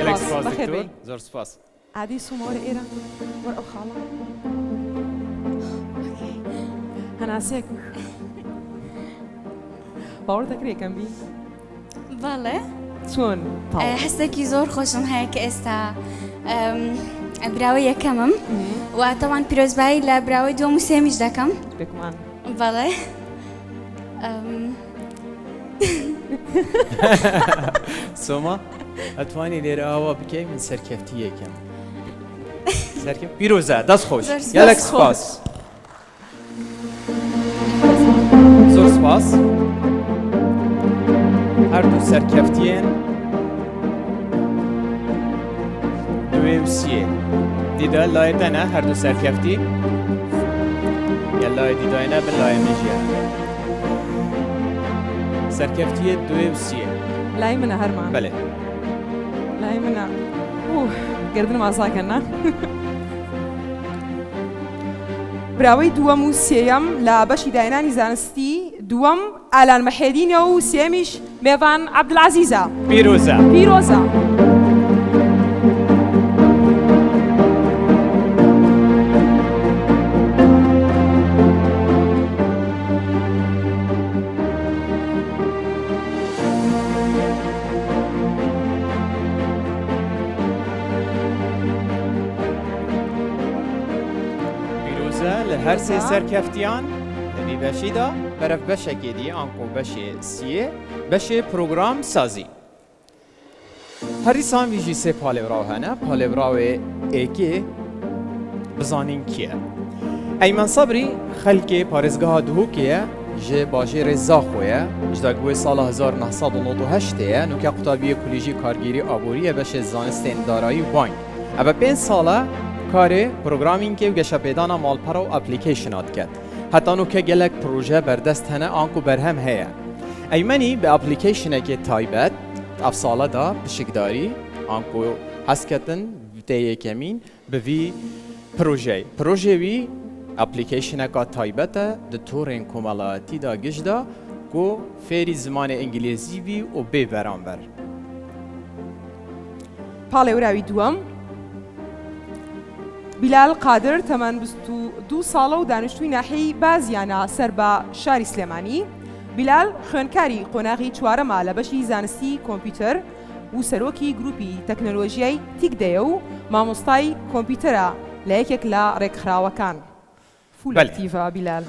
Speaker 1: gelek spas doktor. Zor spas.
Speaker 2: عادي سومور إيرا ور أو خالة هنا سيك باور تكري كم بي
Speaker 7: بله
Speaker 2: شون
Speaker 7: حسكي زور خوشم هيك استا براوي يكمم وطبعا بيروزباي لبراوي دو مسامج دكم
Speaker 2: بكمان
Speaker 7: بله
Speaker 1: سوما اتوانی لێرە ئاوا بکەی من سەرکەفتی یەکەم. سەرکەفت پیرۆزە دەست خۆش. gelek spas. زۆر سپاس. هەردوو سەرکەفتیان دوێم سیێ. دیدە لایەتەنە هەردوو سەرکەفتی لای دیداینە بن لایە مێژیە. سەرکەفتیە دوێم سیێ.
Speaker 2: لاي منها هرمان
Speaker 1: بەێ.
Speaker 2: لاي منها گردن مازاکەنا براوەی دووەم و سێیەم لە بەشی داهێنانی زانستی دووەم ئالان مەحێدینە و سێمیش میێڤان عەبدولعەزیزە.
Speaker 1: پیرۆزە.
Speaker 2: پیرۆزە.
Speaker 1: هەر سێ سەرکەفتیان لەبی بەشیدا بەرەف بەشێکی دی ئانکۆ بەشێ سیێ بەشێ پرۆگرام سازی. هەریسان ویژی سێ پالێڤراو هەنە پالێڤراوێ ئێکێ بزانین کیە. ئەیمەن سەبری خەلکێ پارێزگەها دووکەیە ji bajêrê Zaxoye ji dagwê sala 1998 nûke qutabiyê Kolîjî Kargîrî Aboriyê beşê zanistên darayî û bank. Ev 5 sala karê programîngê û geşepêdana malpera û aplîkêşina diket. Heta nûke gelek proje berdest hene anku berhem heye. Eymenî bi aplîkêşinekê taybet ev sala da pişikdarî anku hesketin tê yekemîn bi vî projeyê. Projê wî اپلیکیشنکا تایبەتە di torên komelayetî da giş da ku fêrî zimanê îngilîzî bî û bê beramber.
Speaker 2: پاڵێوراوی دووەم بیلال قادر تەمەن 22 ساڵە و دانیشتووی ناحیەی بازیانە سەر بە شاری سلێمانی. بیلال خوێندکاری قۆناغی چوارەمە لە بەشی زانستی کۆمپیوتەر و سەرۆکی گروپی تەکنەلۆژیای تیکدەیە و مامۆستای کۆمپیوتەرە لە یەکێک لە ڕێکخراوەکان. فولکتیڤە بیلال.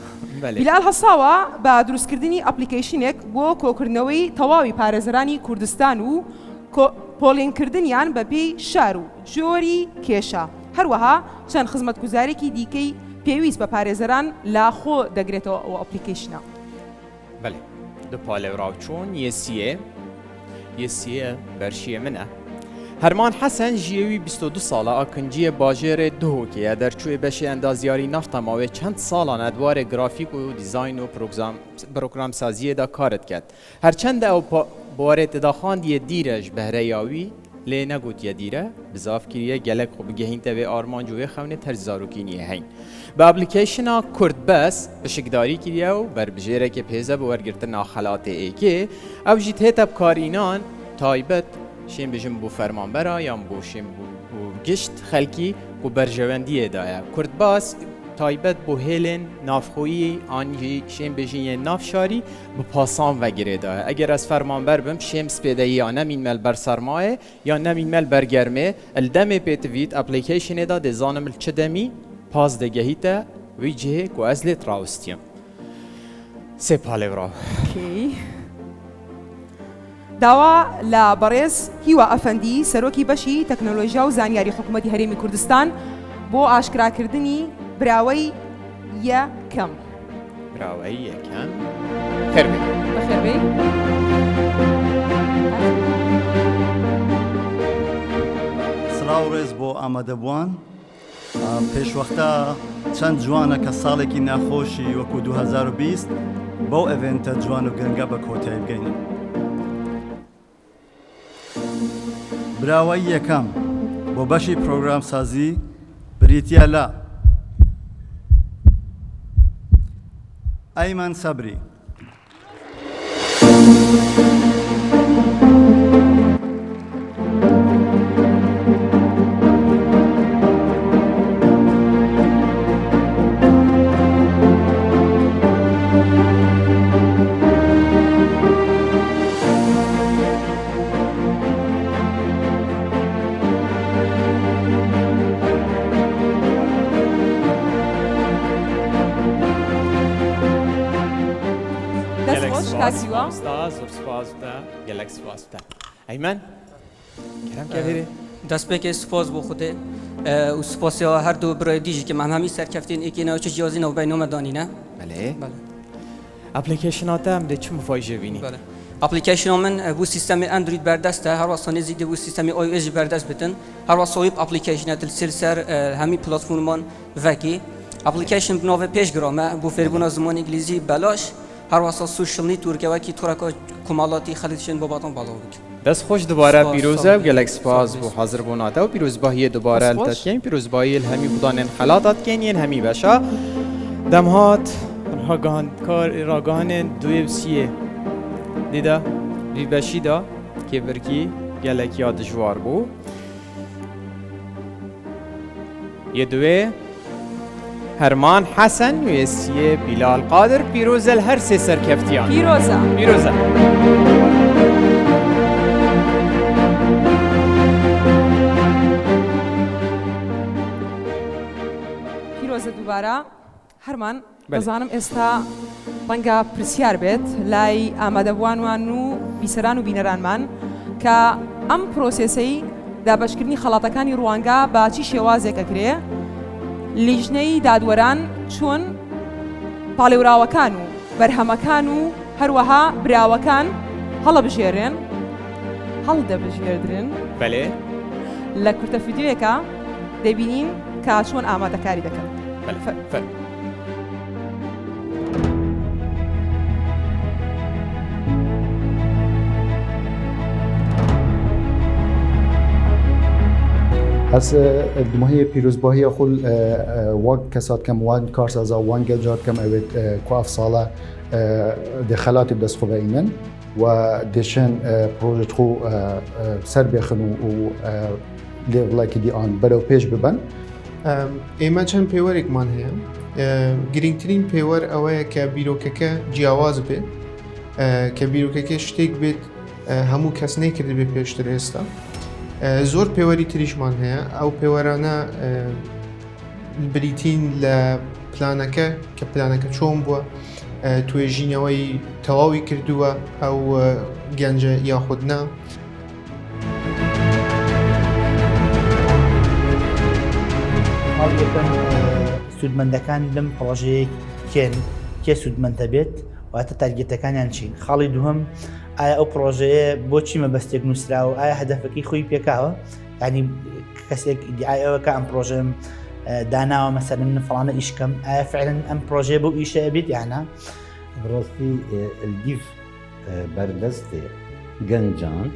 Speaker 2: بیلال هەساوە بە دروستکردنی ئەپلیکیشنێک بۆ کۆکردنەوەی تەواوی پارێزەرانی کوردستان و پۆلینکردنیان بە پێی شار و جۆری کێشە. هەروەها چەند خزمەتگوزارێکی دیکەی پێویست بە پارێزەران لا خۆ دەگرێتەوە ئەو ئەپلیکیشنە.
Speaker 1: بەێ دو پالێوراو چۆن یەسیە بەرشیە منە. هەرمان حەسەن ژیێوی 22 ساڵە ئاکنجیە باژێرێ دهۆکەیە دەرچوێ بەشی ئەندازیاری نەفتەماوێ چەند ساڵانە دوارێ گرافیک و دیزاین و پرۆگرامسازیەدا کارت کرد. هەرچەندە ئەو بوارێ تداخاندیە دیرەش بەهرەیاوی لێ نەگوتیە دیرە بزافکیریە گەلک خۆ بگەهینتەوێ ئارمان جوێ خەونێت هەر زارۆکینیە هەین. بە ئەپلیکیشنا کورد بەس پشکداری کردە و بربژێرێکی پێزە بە وەرگرتنا خەڵاتێ ئێکێ ئەو ژی تێتە بکارینان تایبەت شێن بژم بۆ فەرمانبەرە یان بۆ شێن بۆ گشت خەلکی و بەرژەوەندیەدایە. کورد باس تایبەت بۆ هێلên navxۆyî anî şêm bêjiyên navşarî bi pasan vegirê da. Eger ez fermanber bim şêm spêdeyî ya nemînmel ber sermayê ya nemînmel ber germê el demê pêtivît applicationê da dê zanim li çi demî pas degehîte wî cihê ku ez lê rawistiyim. Sê palêvra.
Speaker 2: داوا لە بەڕێز هیوا ئەفەندی سەرۆکی بەشی تەکنۆلۆژیا و زانیاری حکوومەتی هەرێمی کوردستان بۆ ئاشکراکردنی براوەی یەکەم.
Speaker 1: براوەی یەکەم خێربێ.
Speaker 2: بەخێربێ.
Speaker 8: سلااو ڕێز بۆ ئامادەبووان. پێشوەختە چەند جوانە کە ساڵێکی ناخۆشی وەکو 2020 بەو ئەڤێنتە جوان و گەنگە بە کۆتایی بگەینە. براوەی یەکەم بۆ بەشی پرۆگرام سازی بریتە لە ئەیمەن سەبری،
Speaker 1: زۆر سپاس بە gelek سپاس بە. ئەیمەن کەرەم کەوێرێ
Speaker 9: دەست پێکێ سپاس بۆ خودێ و سپاسیەوە هەردوو برای دیژی کە هەمی سەرکەفتین ئێکێنەوە چ جیازینەوە بینۆمە دانینە.
Speaker 1: بەڵێ ئەپلیکیشناتە ئەم دێ چ مفایژە بینی؟
Speaker 9: ئەپلیکیشنۆ من بۆ سیستەمی ئەندروید بەردەستە هەروەسانێ زیدە بۆ سیستەمی iOS بەردەست بتن هەروەسەوەی ئەپلیکیشنە تل سەر هەمی پلاتفۆرمان vekî ئەپلیکیشن بناوە پێشگرامە بۆ فێربوونا زمانی ئینگلیزی بەلاش هەروەسا سوشڵنی تورکەوەکی تۆڕەکە کوماڵاتی خەڵکیشن بۆ باتان باڵاو بک.
Speaker 1: دەست خۆش دوبارە پیرۆزە و gelek سپاس بۆ حاضر بووناتە و پیرۆزباهیە دوبارە تەکەین پیرۆزبایی هەمی بدانێن خەلاتات کێنین هەمی بەشە دەمهات ڕاگەهانێن دوێ و سیێ دیدە ریبەشیدا کێبرکی gelekya dijwar bû yê duê Herman Hesen û yê Bilal Qadir pîroz el her sê serkeftiyan.
Speaker 2: پیرۆزە.
Speaker 1: Pîroz e.
Speaker 2: پیرۆزە دووبارە هەرمان دەزانم ئێستا ڕەنگە پرسیار بێت لای ئامادەبوانوان و بیسەران و بینەرانمان کە ئەم پرۆسێسەی دابەشکردنی خەڵاتەکانی ڕوانگە بە چی شێوازێکەکرێ لیژنەی دادوەران چۆن پاڵێوراوەکان و بەرهەمەکان و هەروەها براوەکان هەڵەبژێرێن هەڵدەبژێردرن
Speaker 1: بەلێ
Speaker 2: لە کورتە ڤیدیۆیەکە دەبینین کە چۆن ئامادەکاری دەکەن.
Speaker 10: هس دمهی پیروزباهی خود وان کسات کم وان کارسازا وان گلجار کم اوید کواف ساله دخلات بدست خوبه اینن و دشن پروژه خو سر بخنو و لیولا که دی آن برو پیش ببن.
Speaker 11: ئێمە چەند پێوەرێکمان هەیە گرنگترین پێوەەر ئەوەیە کە بیرۆکەکە جیاواز بێت کە بیرۆکەکە شتێک بێت هەموو کەس نەیکرد بێ پێشتر ئێستا زۆر پێوەری تریشمان هەیە ئەو پێوەرانە بریتین لە پلانەکە کە پلانەکە چۆن بووە توێژینەوەی تەواوی کردووە ئەو گەنجە یاخودنا
Speaker 12: سوودمەندەکان لەم پڕۆژەیە کێن کێ سوودمەندە بێت واتە تارگێتەکانیان چین خاڵی دووەم ئایا ئەو پرۆژەیە بۆچی مەبەستێک نووسراوە ئایا هەدەفەکەی خۆی پێکاوە ینی کەسێک ئیدعایەوە کە ئەم پرۆژەم داناوە مەسەرن من فڵانە ئیشکەم ئایا فعلەن ئەم پرۆژەیە بۆ ئیشەیە بێت یانە
Speaker 13: بڕاستی الدیف بەردەستێ گەنجان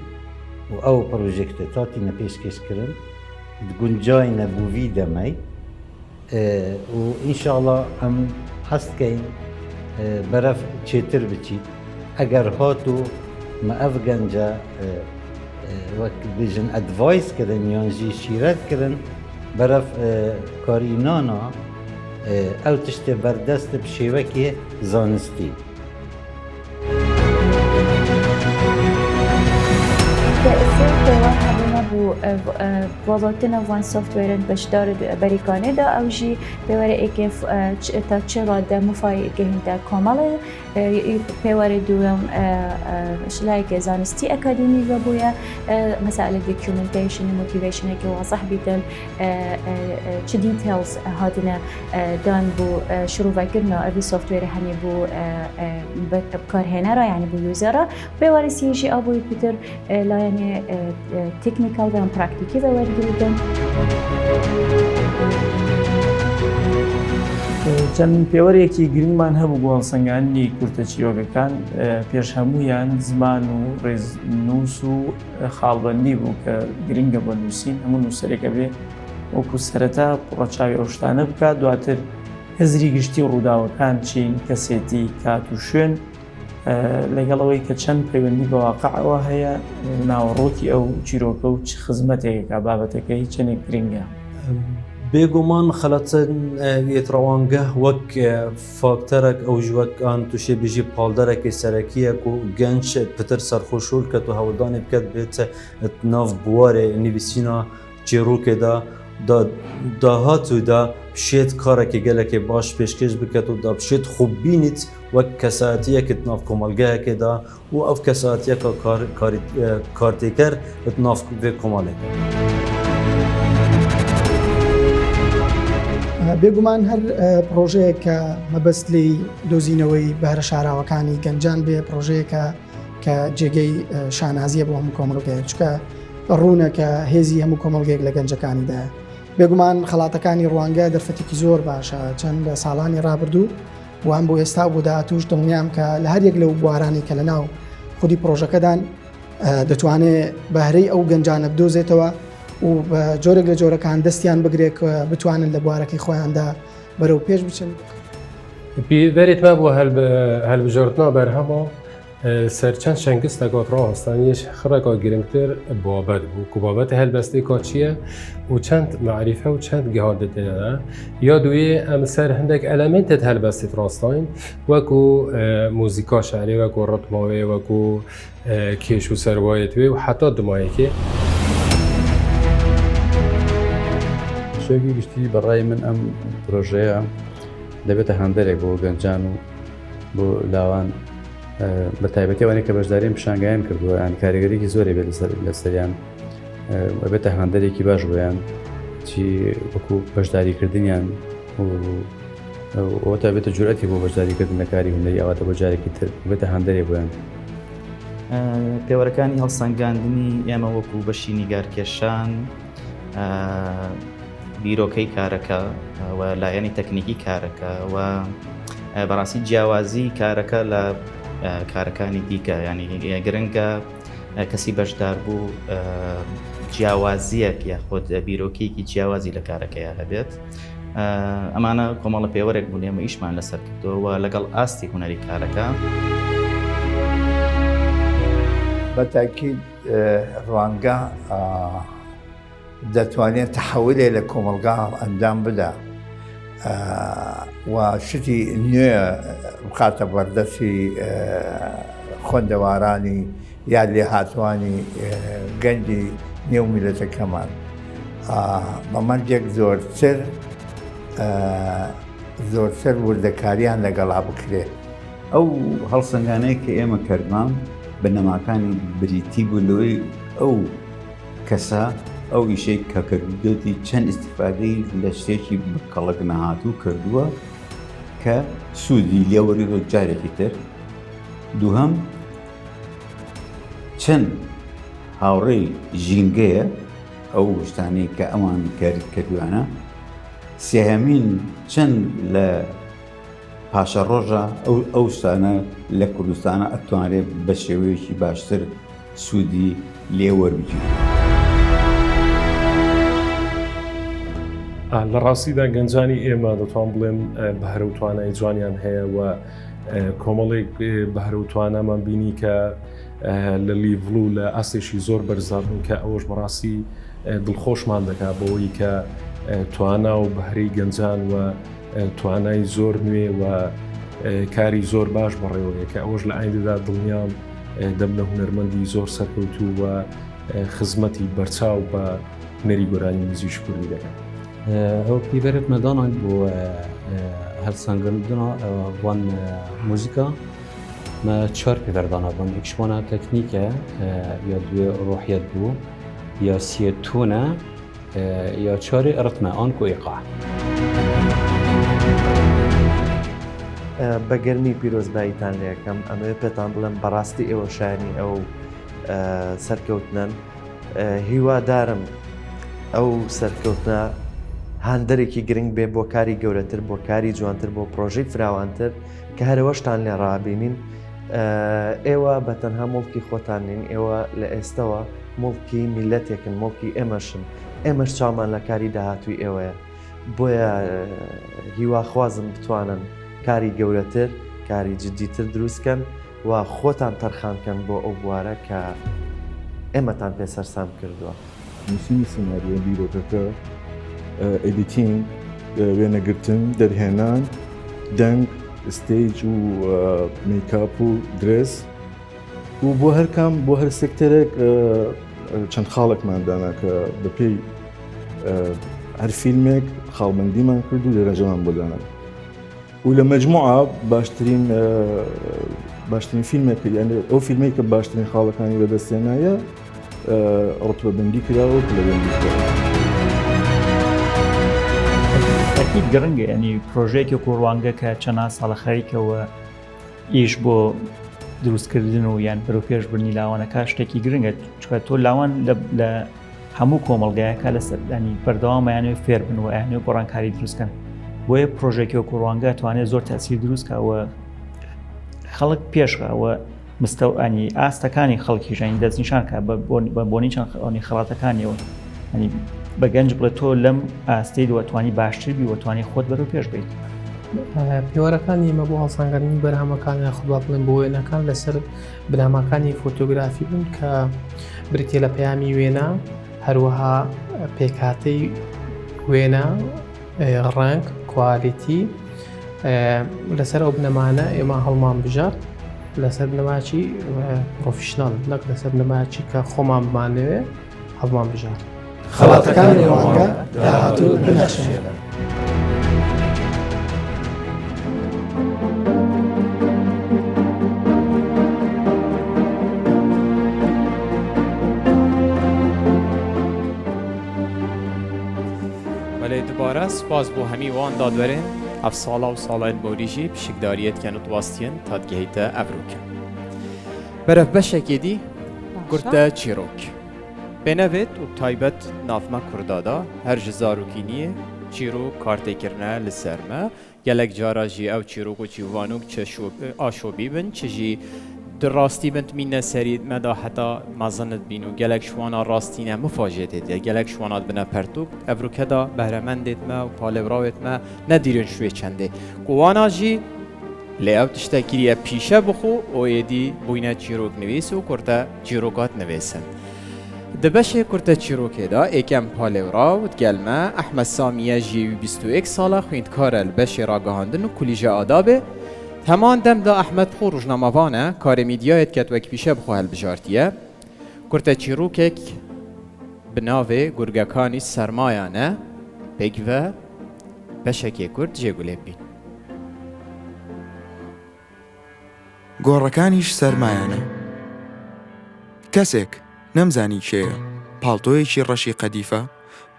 Speaker 13: و ئەو پرۆژێکتە تاتینە پێشکەشکردن گونجاینە بووی دەمەی و ئینشاءڵڵا ئەم هەستکەین بەرەف چێتر بچیت ئەگەر هات و مە ئەف گەنجە وەک بژن ئەدڤایسکردن یانژی شیرەتکردن بەرەف کارینانە ئەو تشتێ بەردەستە شێوەکێ زانستی.
Speaker 14: وەڵاتنە وان سوفتوێرن بەشدار بەریکانێدا ئەو ژی پێوەرە ئێکێ تا چ ڕادە مفایگەهیندا کۆمەڵێ پێوەرە دووەم شلایکە زانستی ئەکادمی بەبووە مەسائلە دوکیومنتیشن موتیڤیشنێکی وازەح بیتن چ دیتیلز هاتنە دان بوو شروڤکردنەوە ئەوی سوفتوێرە هەنێ بوو بکارهێنەرە یعنی بوو یوزەرە پێوەرە سیژی ئەبووی پیتر لایەنێ تکنیکال و پراکتیکی و وەرگریتن.
Speaker 15: چەند پێوەرێکی گرنگمان هەبوو بۆ هەڵسەنگاندنی کورتە چیرۆکەکان پێش هەموویان زمان و ڕێزنووس و خاڵبەندی بوو کە گرنگە بۆ نووسین هەموو نووسەرێکە بێ وەکو سەرەتا ڕەچاوی ئەو شتانە بکات دواتر هەزری گشتی و ڕووداوەکان چین کەسێتی کات و شوێن لەگەڵەوەی کە چەند پەیوەندی بە واقعەوە هەیە ناوەڕۆکی ئەو چیرۆکە و چ خزمەتێکە بابەتەکەی چەندێک گرنگە.
Speaker 16: بێگومان خەلەتەن ئێتڕەوانگە وەک فاکتەرێک ئەو ژوەکان تووشێ بژی پاڵدەرێکی سەرەکیەک و گەنج پتر سەرخۆشول کە تو هەوڵدانی بکات بێتە ناو بوارێ نویسینە چێڕووکێدا داهاتوودا بشێت کارێکی گەلێکی باش پێشکەش بکات و دا بشێت خوب بینیت وەک کەساتیەکت ناو کۆمەلگایەکێدا و ئەو کەساتیەکە کارتێکەر ناو بێ کۆمەڵێکە.
Speaker 17: بێگومان هەر پرۆژەیە کە مەبەستی دۆزینەوەی بەرە شاراوەکانی گەنجان بێ پرۆژەیەکە کە جێگەی شانازیە بۆ هەموو کۆمەڵگەیە چکە ڕوونە کە هێزی هەموو کۆمەڵگەیەک لە گەنجەکانیدا. بێگومان خەڵاتەکانی ڕوانگە دەرفەتێکی زۆر باشە چەند لە ساڵانی ڕابردوو وان بۆ ئێستا بۆ داهاتووش دڵنیام کە لە هەر یەک لەو بوارانی کە لە ناو خودی پرۆژەکەدان دەتوانێت بەهرەی ئەو گەنجانە بدۆزێتەوە و بە جۆرێک لە جۆرەکان دەستیان بگرێت بتوانن لە بوارەکەی خۆیاندا بەرەو پێش بچن.
Speaker 18: بەرێتمە بۆ هەلبژۆردنا بەرهەمە سەرچەند شەنگستە گۆتڕۆ هەستانیش خڕێکە گرنگتر بابەت بوو کو بابەتە هەلبەستی کۆچیە و چەند معریفە و چەند گەهاردەتێنە یا دوێ ئەم سەر هەندێک ئەلەمنتت هەلبەستی ڕاستین وەکو موزیکا شعری وەکو ڕتماوێ وەکو کێش و سەروایەتوێ و حتا دمایەکێ.
Speaker 19: شوێکی گشتی بەڕای من ئەم پرۆژەیە دەبێتە هەندێک بۆ گەنجان و بۆ لاوان بە تایبەتیوانێک کە بەشداریم پیشانگایان کردووە یان کاریگەریکی زۆری بێت لە سەریان بێتە هەندێکی باش بۆیان چی وەکو بەشداریکردنیان ئەوە تا بێتە جورئەتی بۆ بەشداریکردن لە کاری هونەری ئەواتە بۆ جارێکی تر بێتە هەندێک بۆیان.
Speaker 20: پێوەرەکانی هەڵسەنگاندنی ئێمە وەکو بەشی نیگارکێشان بیرۆکەی کارەکە و لایەنی تەکنیکی کارەکە و بەڕاستی جیاوازی کارەکە لە کارەکانی دیکە ینی گرنگە کەسی بەشدار بوو جیاوازیەک یاخۆت بیرۆکێکی جیاوازی لە کارەکەیە هەبێت. ئەمانە کۆمەڵە پێوەرێک بوون ئێمە ئیشمان لەسەر کردەوە لەگەڵ ئاستی هونەری کارەکە.
Speaker 21: بەتاکید ڕوانگە دەتوانێت تەحولێ لە کۆمەلگا ئەنجام بدە و شتی نوێ بخاتە بەردەستی خوێندەوارانی یا لێ هاتوانی گەنجی نێو میلەتەکەمان بەمەنجێک زۆرتر وردەکاریان لەگەڵا بکرێت.
Speaker 13: ئەو هەڵسەنگانەیە کە ئێمە کردمان بنەماکانی بریتی بوو لەوەی ئەو کەسە ئەو ئیشەی کە کردوتی چەند ئیسیفادەی لە شتێکی بکەڵک نەهاتوو کردووە کە سوودی لێوەریۆ جارێکی تر. دووهەم چەند هاوڕێی ژینگەیە ئەو شتانەی کە ئەوان کردوانە. سێهەمین چەند لە پاشە ڕۆژە ئەو شتانە لە کوردستانە ئەتوانێت بە شێوەیەکی باشتر سوودی لێوەربگیرێت.
Speaker 18: لە ڕاستیدا گەنجانی ئێمە دەتوان بڵێن بەهرە و توانای جوانیان هەیە و کۆمەڵێک بەهرە و توانامان بینی کە لە لیڤڵ و لە ئەستێکی زۆر بەرزابن کە ئەوەش بەڕاستی دڵخۆشمان دەکات بۆەوەی کە توانا و بەهرەی گەنجان و توانای زۆر نوێ و کاری زۆر باش بەڕێوەیە کە ئەوەش لە ئایندەدا دڵنیام دەم لە هونەرمەندی زۆر سەرکەوتوو و خزمەتی بەرچاو بە هونەری گۆرانی نزیش کوردی دەکەن.
Speaker 16: ئەو پیبەرت مەدانان بۆ هەرسانگەندنا وان موزیکا مە چار پیبەردانە بن یەکشوانە تەکنیکە یا دوێ ڕۆحیەت بوو یا سیەتونە یا چاری ڕتمە ئان و ئیقاع.
Speaker 3: بە گەرمی پیرۆزباییتان لێ یەکەم ئەمەوێ پێتان بڵێم بەڕاستی ئێوە شایانی ئەو سەرکەوتنن هیوادارم ئەو سەرکەوتنە هاندەرێکی گرنگ بێ بۆ کاری گەورەتر بۆ کاری جوانتر بۆ پرۆژەی فراوانتر کە هەرەوەشتان لێ ڕابینین ئێوە بە تەنها مڵکی خۆتان نین ئێوە لە ئێستەوە مڵکی میلەتێکن مڵکی ئێمەشن ئێمەش چاومان لە کاری داهاتووی ئێوەیە بۆیە هیواخوازم بتوانن کاری گەورەتر کاری جددیتر دروستکەن و خۆتان تەرخانکەن بۆ ئەو بوارە کە ئێمەتان پێ سەرسام کردووە.
Speaker 22: نووسینی سناریۆ بیرۆکەکە ئەدیتینگ وێنەگرتن دەرهێنان دەنگ ستیج و میکاپ و درێس و بۆ هەرکام بۆ هەر سێکتەرێک چەند خاڵێکماندانا کە بەپێی هەر فیلمێک خاڵبەندیمان کرد و دەرەجەمان بۆدانن و لە مەجموعە باشترین فیلمێک یعنی ئەو فیلمێک کە باشترین خاڵەکانی بەدەستێنایە ڕتبەبەندی کراوە لە بەندی کراوە.
Speaker 23: تاکید گرنگە ینی پرۆژەیەکی کوڕوانگە کە چەند ساڵە خەریکەوە ئیش بۆ دروستکردن و یان بەرەو پێشبردنی لاوانەکە شتێکی گرنگە چکە تۆ لاوان لە هەموو کۆمەڵگایەکە لەسەر ینی بەردەوامەیانێ فێر بن و یانێ گۆڕانکاری دروستکەن بۆیە پرۆژێکی کوڕوانگە توانێت زۆر تاثیر دروستکەوە خەڵک پێشەوە مستەوانی ئاستەکانی خەڵکیژانی دەستنیشانکە بە بۆنی چەند خەڵاتەکانیەوە ینی بە گەنج بڵێت تۆ لەم ئاستی دووەتوانی باشتر بی وەتوانی خۆت بەرەو پێش بێت.
Speaker 24: پێوەرەکانی ئمە بۆ هەڵسانگەرنی بەرهەمەکانی خودوا بڵێن بۆ وێنەکان لەسەر بنامەکانی فۆتۆگرافی بوون کە بریتێ لە پەیامی وێنە هەروەها پێکهاتەی وێنە ڕنگ کوالیتی لەسەر ئەو بنەمانە ئێمە هەڵمان بژات لەسەر بنەماچی پرۆفیشنال نەک لەسەر بنەماچی کە خۆمان بمانەوێ هەڵمان بژات.
Speaker 17: خەڵاتەکانی ڕوانگە داهاتوو بنەشێنن.
Speaker 1: بەڵێ دووبارە سپاس بۆ هەمی وان دادوەرێن ئەف ساڵا و ساڵایەن بۆریژی پشکداریەتکەن و تواستیان تادگەهیتە ئەڤروکە. بەرەف بەشێکی دی گورتە چیرۆک. بێنەوێت و تایبەت نافمە کوردادا هەر ji zarokîniyê çîrok kartêkirine li ser me gelek cara jî ew çîrok û çîvanok çi aşobî bin çi jî di rastî bin mîne serî me da heta mezin bîn û gelek şwana rastîne mifajê tê gelek şwana bine pertûk evroke da behremendê me û palevrawê me nedîrin şwê çendê ku wana jî lê ew tiştekiriye pîşe bixwe û êdî bûyne çîrok nivîs û kurte çîrokat nivêsin. Di beşê kurte çîrokê da êkem palevraw gelme Ehmed Samiye jî 21 sala xwîndkar e li beşê ragihandin û kulîje adabê heman dem da Ehmed xwe rojnamevan e karê mîdyayê ket wek pîşe bixwe helbijartiye kurte çîrokek bi navê gurgekanî sermayan e pêk ve beşekê Kurd jêgulê bîn.
Speaker 25: گۆڕەکانیش سەرمایانە کەسێک نەمزانی کێیە پاڵتۆیەکی ڕەشی قەدیفە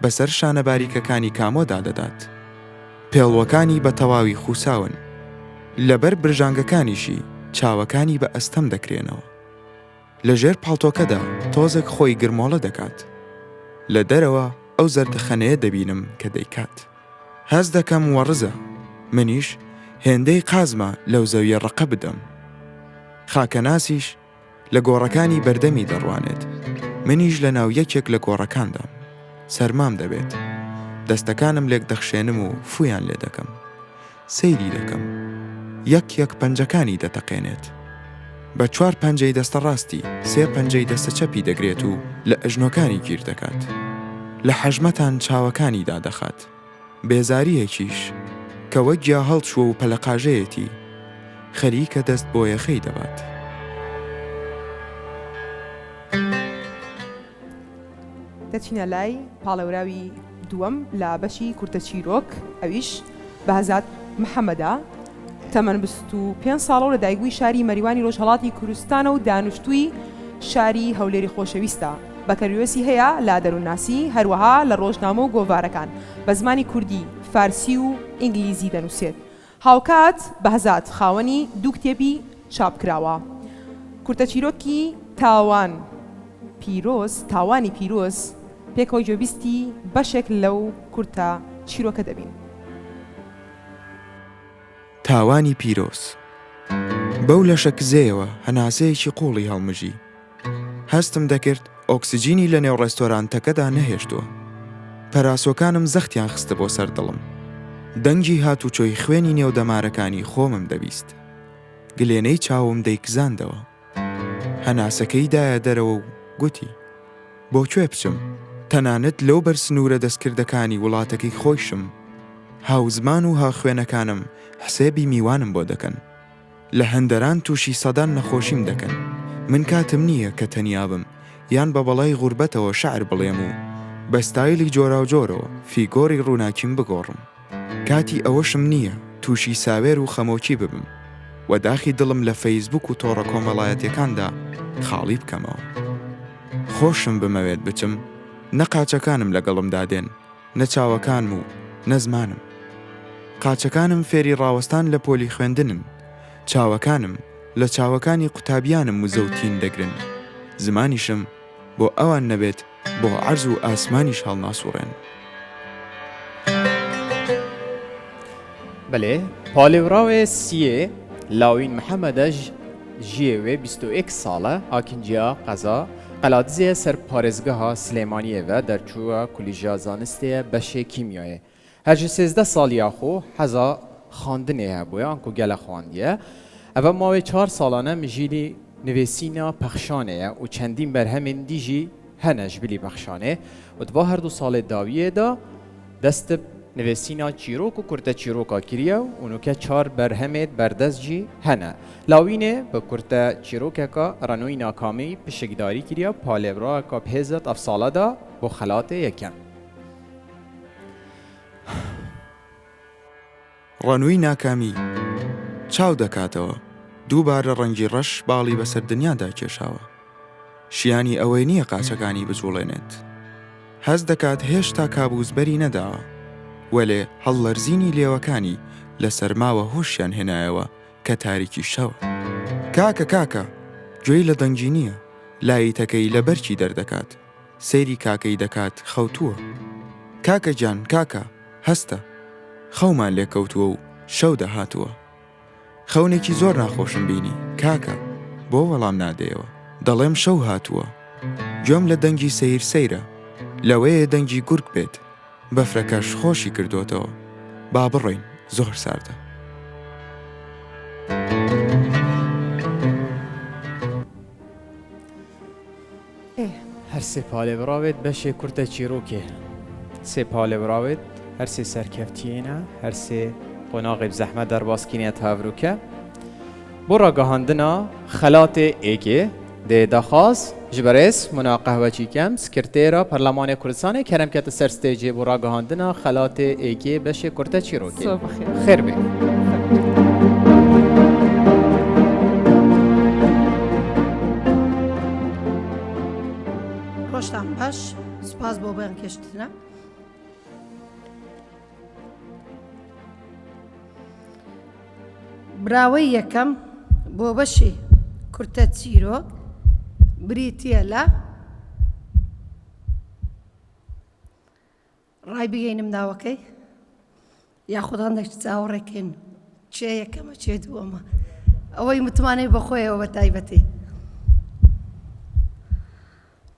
Speaker 25: بەسەر شانە باریکەکانی کامۆدا دەدات پێڵوەکانی بە تەواوی خوساون لەبەر برژانگەکانیشی چاوەکانی بە ئەستەم دەکرێنەوە لە ژێر پاڵتۆکەدا تۆزێک خۆی گرمۆڵە دەکات لە دەرەوە ئەو زەردەخەنەیە دەبینم کە دەیکات هەز دەکەم وەڕزە منیش هێندەی قازمە لەو زەویە ڕقە بدەم خاکەناسیش لە گۆڕەکانی بەردەمی دەڕوانێت منیش لە ناو یەکێک لە گۆڕەکاندام سەرمام دەبێت دەستەکانم لێک دەخشێنم و فویان لێ دەکەم سەیری دەکەم یەک یەک پەنجەکانی دەتەقێنێت بە 4 پەنجەی دەستە ڕاستی 3 پەنجەی دەستە چەپی دەگرێت و لە ئەژنۆکانی گیر دەکات لە حەژمەتان چاوەکانی دادەخات بێزاریەکیش کە وەک گیا هەڵچووە و پەلەقاژەیەتی خەریکە دەست بۆ یەخەی دەبات.
Speaker 2: دەچینە لای پاڵەوراوی دووەم لە بەشی کورتە چیرۆک، ئەویش بەهزات محەممەدا تەمەەن 25 ساڵە و لە دایگووی شاری مەریوانی ڕۆژهەڵاتی کوردستانە و دانیشتووی شاری هەولێری خۆشەویستە. بەکەروێسی هەیە لا دەروونناسی هەروەها لە ڕۆژنامە و گۆڤارەکان بە زمانی کوردی، فارسی و ئینگلیزی دەنووسێت. هاوکات بەهزات خاوەنی دوو کتێبی چاپکراوە. کورتە چیرۆکی تاوانی پیرۆز پێکەوەی جۆبیستی بەشێک لەو کورتە چیرۆکە دەبین.
Speaker 25: تاوانی پیرۆز بەو لە شەکزەیەوە هەناسەیەکی قوڵی هەڵمژی هەستم دەکرد ئۆکسسیجینی لە نێو ڕێستۆرانتەکەدا نەهێشتووە. پەراسۆکانم زەختیان خستە بۆ سەر دڵم. دەنگی هاتوچۆی خوێنی نێودەمارەکانی خۆمم دەبیست. گلێنەی چاوم دەیکزاندەوە. هەناسەکەی دایە دەرەوە و گوتی بۆکوێ بچم؟ تەنانەت لەو بەر سنوورە دەستکردەکانی وڵاتەکەی خۆشم. هاوزمان و هاخوێنەکانم حسێبی میوانم بۆ دەکەن. لە هەندەران تووشی سەدان نەخۆشیم دەکەن. من کاتم نییە کە تەنیا بم یان بە بەڵای غوربەتەوە شەعر بڵێم و بە ستایلی جۆرا و جۆرەوە فیگۆری ڕووناکیم بگۆڕم. کاتی ئەوەشم نییە تووشی ساوێر و خەمۆکی ببم و داخی دڵم لە فەیسبوک و تۆڕە کۆمەڵایەتەکاندا خاڵی بکەمەوە. خۆشم بمەوێت بچم، نە قاچەکانم لەگەڵم دادێن، نە چاوەکانم و نەزمانم. قاچەکانم فێری ڕاوەستان لە پۆلی خوێندنن، چاوەکانم لە چاوەکانی قوتابیانم و زەوتین دەگرن. زمانیشم بۆ ئەوان نەبێت بۆ عەرز و ئاسمانیش هەڵناسوڕێن.
Speaker 1: بەڵێ پاڵێوراوێ سیێ لاوین محەممەدەژ ژیێوێ 21 ساڵە ئاکینجیا قەزا قەلاتزیە سەر پارێزگەها سلێمانیەوە دەرچووە کولیژا زانستەیە بەشێ کیمیایە. هەرجە 13 ساڵیا خۆ حەزا خواندنێ بووە ئەنکو گەلە خواندیە. ئەوە ماوەی 4 ساڵانە مژیلی نوێسینە پەخشانەیە و چەندین بەرهەمێن دیژی هەنەش بلی پەخشانێ و دوا هەردوو ساڵێ داویێدا دەستە نوێسینە چیرۆک و کورتە چیرۆکا کریە و اونوکە 4 بەرهەمێت بەردەستجی هەنە. لاوینێ بە کورتە چیرۆکێکا ڕەنووی ناکامی پشکداری کریە پالێڤراکا پێزت ئەف ساڵەدا بۆ خەلاتێ یەکەم.
Speaker 25: ڕەنووی ناکامی چاو دەکاتەوە دووبارە ڕەنگی ڕەش باڵی بەسەر دنیادا کێشاوە. شیانی ئەوەی نییە قاچەکانی بجوڵێنێت. هەست دەکات هێشتا کابوسبەری نەداوە وەلێ هەڵلەرزینی لێوەکانی لە سەرماوە هۆشیان هێنایەوە کە تاریکی شەوە. کاکە گوێی لە دەنگی نییە، لایتەکەی لە بەرکی دەردەکات، سەیری کاکەی دەکات خەوتووە. کاکە جان کاکە هەستە، خەومان لێکەوتووە و شەو دەهاتووە. خەونێکی زۆر ناخۆشم بینی کاکە، بۆ وەڵام نادەیەوە. دەڵێم شەو هاتووە، گوێم لە دەنگی سەیرە، لەوەیە دەنگی گورگ بێت، بەفرەکەش خۆشی کردوتەوە، با بڕۆین زۆر ساردە.
Speaker 1: هەر سێ پالێڤراوێت بەشێ کورتە چیرۆکێ، سێ پالێڤراوێت هەر سێ سەرکەفتیێنە، هەر سێ قۆناغی زەحمە دەرباسکینێت هاوروکە بۆ ڕاگەهاندنا خەلاتێ ئێکێ دێ دەخواست ji berês muna qehweçîkem Sekretêra Perlemanê Kurdistanê kerem kete ser stêjê bû ragihandina xelatê êkê beşê kurte çîrokê. Xêr bê.
Speaker 4: Roştan baş, spas bo ben keçtine. Brawê yekem bo beşê kurte çîrok بریتە لە ڕای بگەینم ناوەکەی یاخودان دەشت چاوەڕێکین چێ یەکەمە چێ دووەمە ئەوەی متمانەی بەخۆیەوە بە تایبەتی.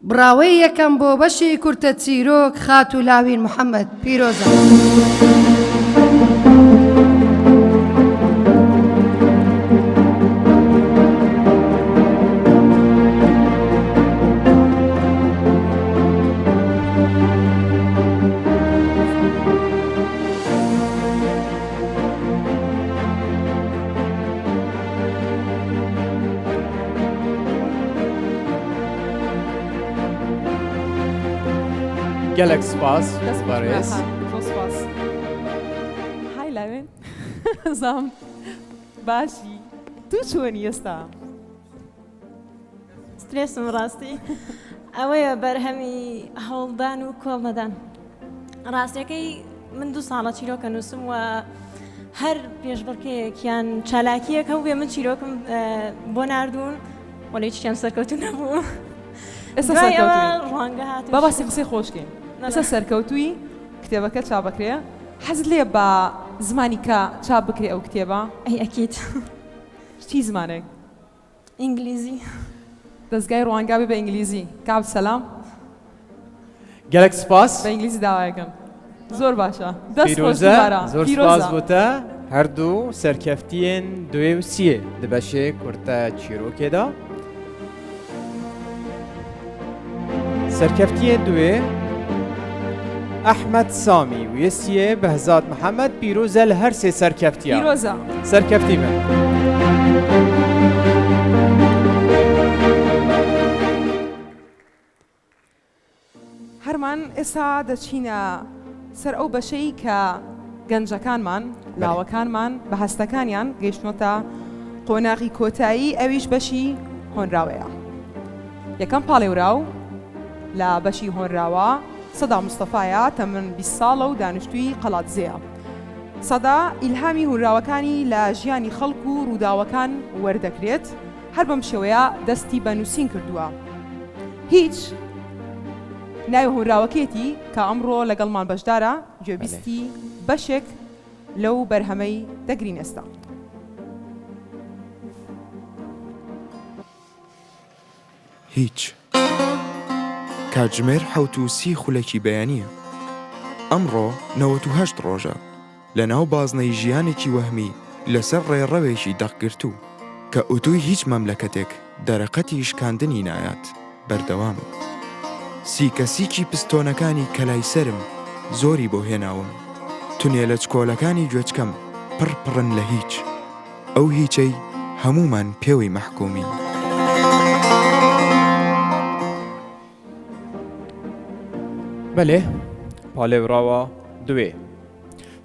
Speaker 4: براوەی یەکەم بۆ بەشی کورتە چیرۆک خات و لاوین محەممەد پیرۆزە.
Speaker 1: گەلێک سپاس
Speaker 2: دەست
Speaker 1: بەڕێز
Speaker 2: زۆر سپاس های لاوێن زام باشی تو چۆنی ئێستا
Speaker 5: سترێسم ڕاستی ئەوەیە بەرهەمی هەوڵدان و کۆڵنەدان ڕاستیەکەی من 2 ساڵە چیرۆکە نووسم و هەر پێشبڕکەیەکیان چالاکیەک هەو بێ من چیرۆکم بۆ نردوون وەڵی چیان سەرکەوتو نەبوو
Speaker 2: ئێستا
Speaker 5: ڕوانگە هات
Speaker 2: باباسی قسەی خۆشکەین ئێستا سەرکەوتووی کتێبەکە چاپ بکرێ حەزت لێ بە زمانی کە چاپ بکرێ ئەو کتێبە
Speaker 5: ئەی ئەکید
Speaker 2: چی زمانێک
Speaker 5: ئینگلیزی
Speaker 2: دەستگای ڕوانگا بێ بە ئینگلیزی کاب سەلام
Speaker 1: گەلێک سپاس
Speaker 2: بە ئینگلیزی داوایەکەم زۆر باشە
Speaker 1: پیرۆزە زۆر سپاس بووتە هەردوو سەرکەفتیên دوێ و سیە دەبەشێ کورتە چیرۆکێدا سەرکەفتیە دوێ ئەحمەد سامی و یەسیە بەهزاد محەممەد پیرۆزە لە هەر سێ سەرکەفتیە
Speaker 2: پیرۆزە
Speaker 1: سەرکەفتی من
Speaker 2: هەرمان ئێستا دەچینە سەر ئەو بەشەی کە گەنجەکانمان لاوەکانمان بە هەستەکانیان گەیشتنۆتە قۆناغی کۆتایی ئەویش بەشی هۆنراوەیە یەکەم پاڵێوراو لە بەشی هۆنراوە سەدا مستەفایە تەمەن 20 ساڵە و دانیشتووی قەڵاتزەیە سەدا ئیلهامی هونراوەکانی لە ژیانی خەڵک و ڕووداوەکان وەردەکرێت هەر بەم شێوەیە دەستی بە نووسین کردووە هیچ ناوی هونراوەکێتی کە ئەمڕۆ لەگەڵمان بەشدارە گوێبیستی بەشێک لەو بەرهەمەی دەگرین ئێستا
Speaker 25: هیچ کاتژمێر 30 خولەکی بەیانیە ئەمڕۆ 98 ڕۆژە لە ناو بازنەی ژیانێکی وەهمی لەسەر ڕێڕەوێکی دەقگرتوو کە ئوتوی هیچ مەملەکەتێک دەرەقەتی شکاندنی نایات بەردەوامە سیکەسیکی پستۆنەکانی کەلای سرم زۆری بۆ هێناوم تونێ لە چکۆلەکانی گوێچکەم پڕپڕن لە هیچ ئەو هیچەی هەمومان پێوەی مەحکومین
Speaker 1: بەلێ پاڵێوراوە دوێ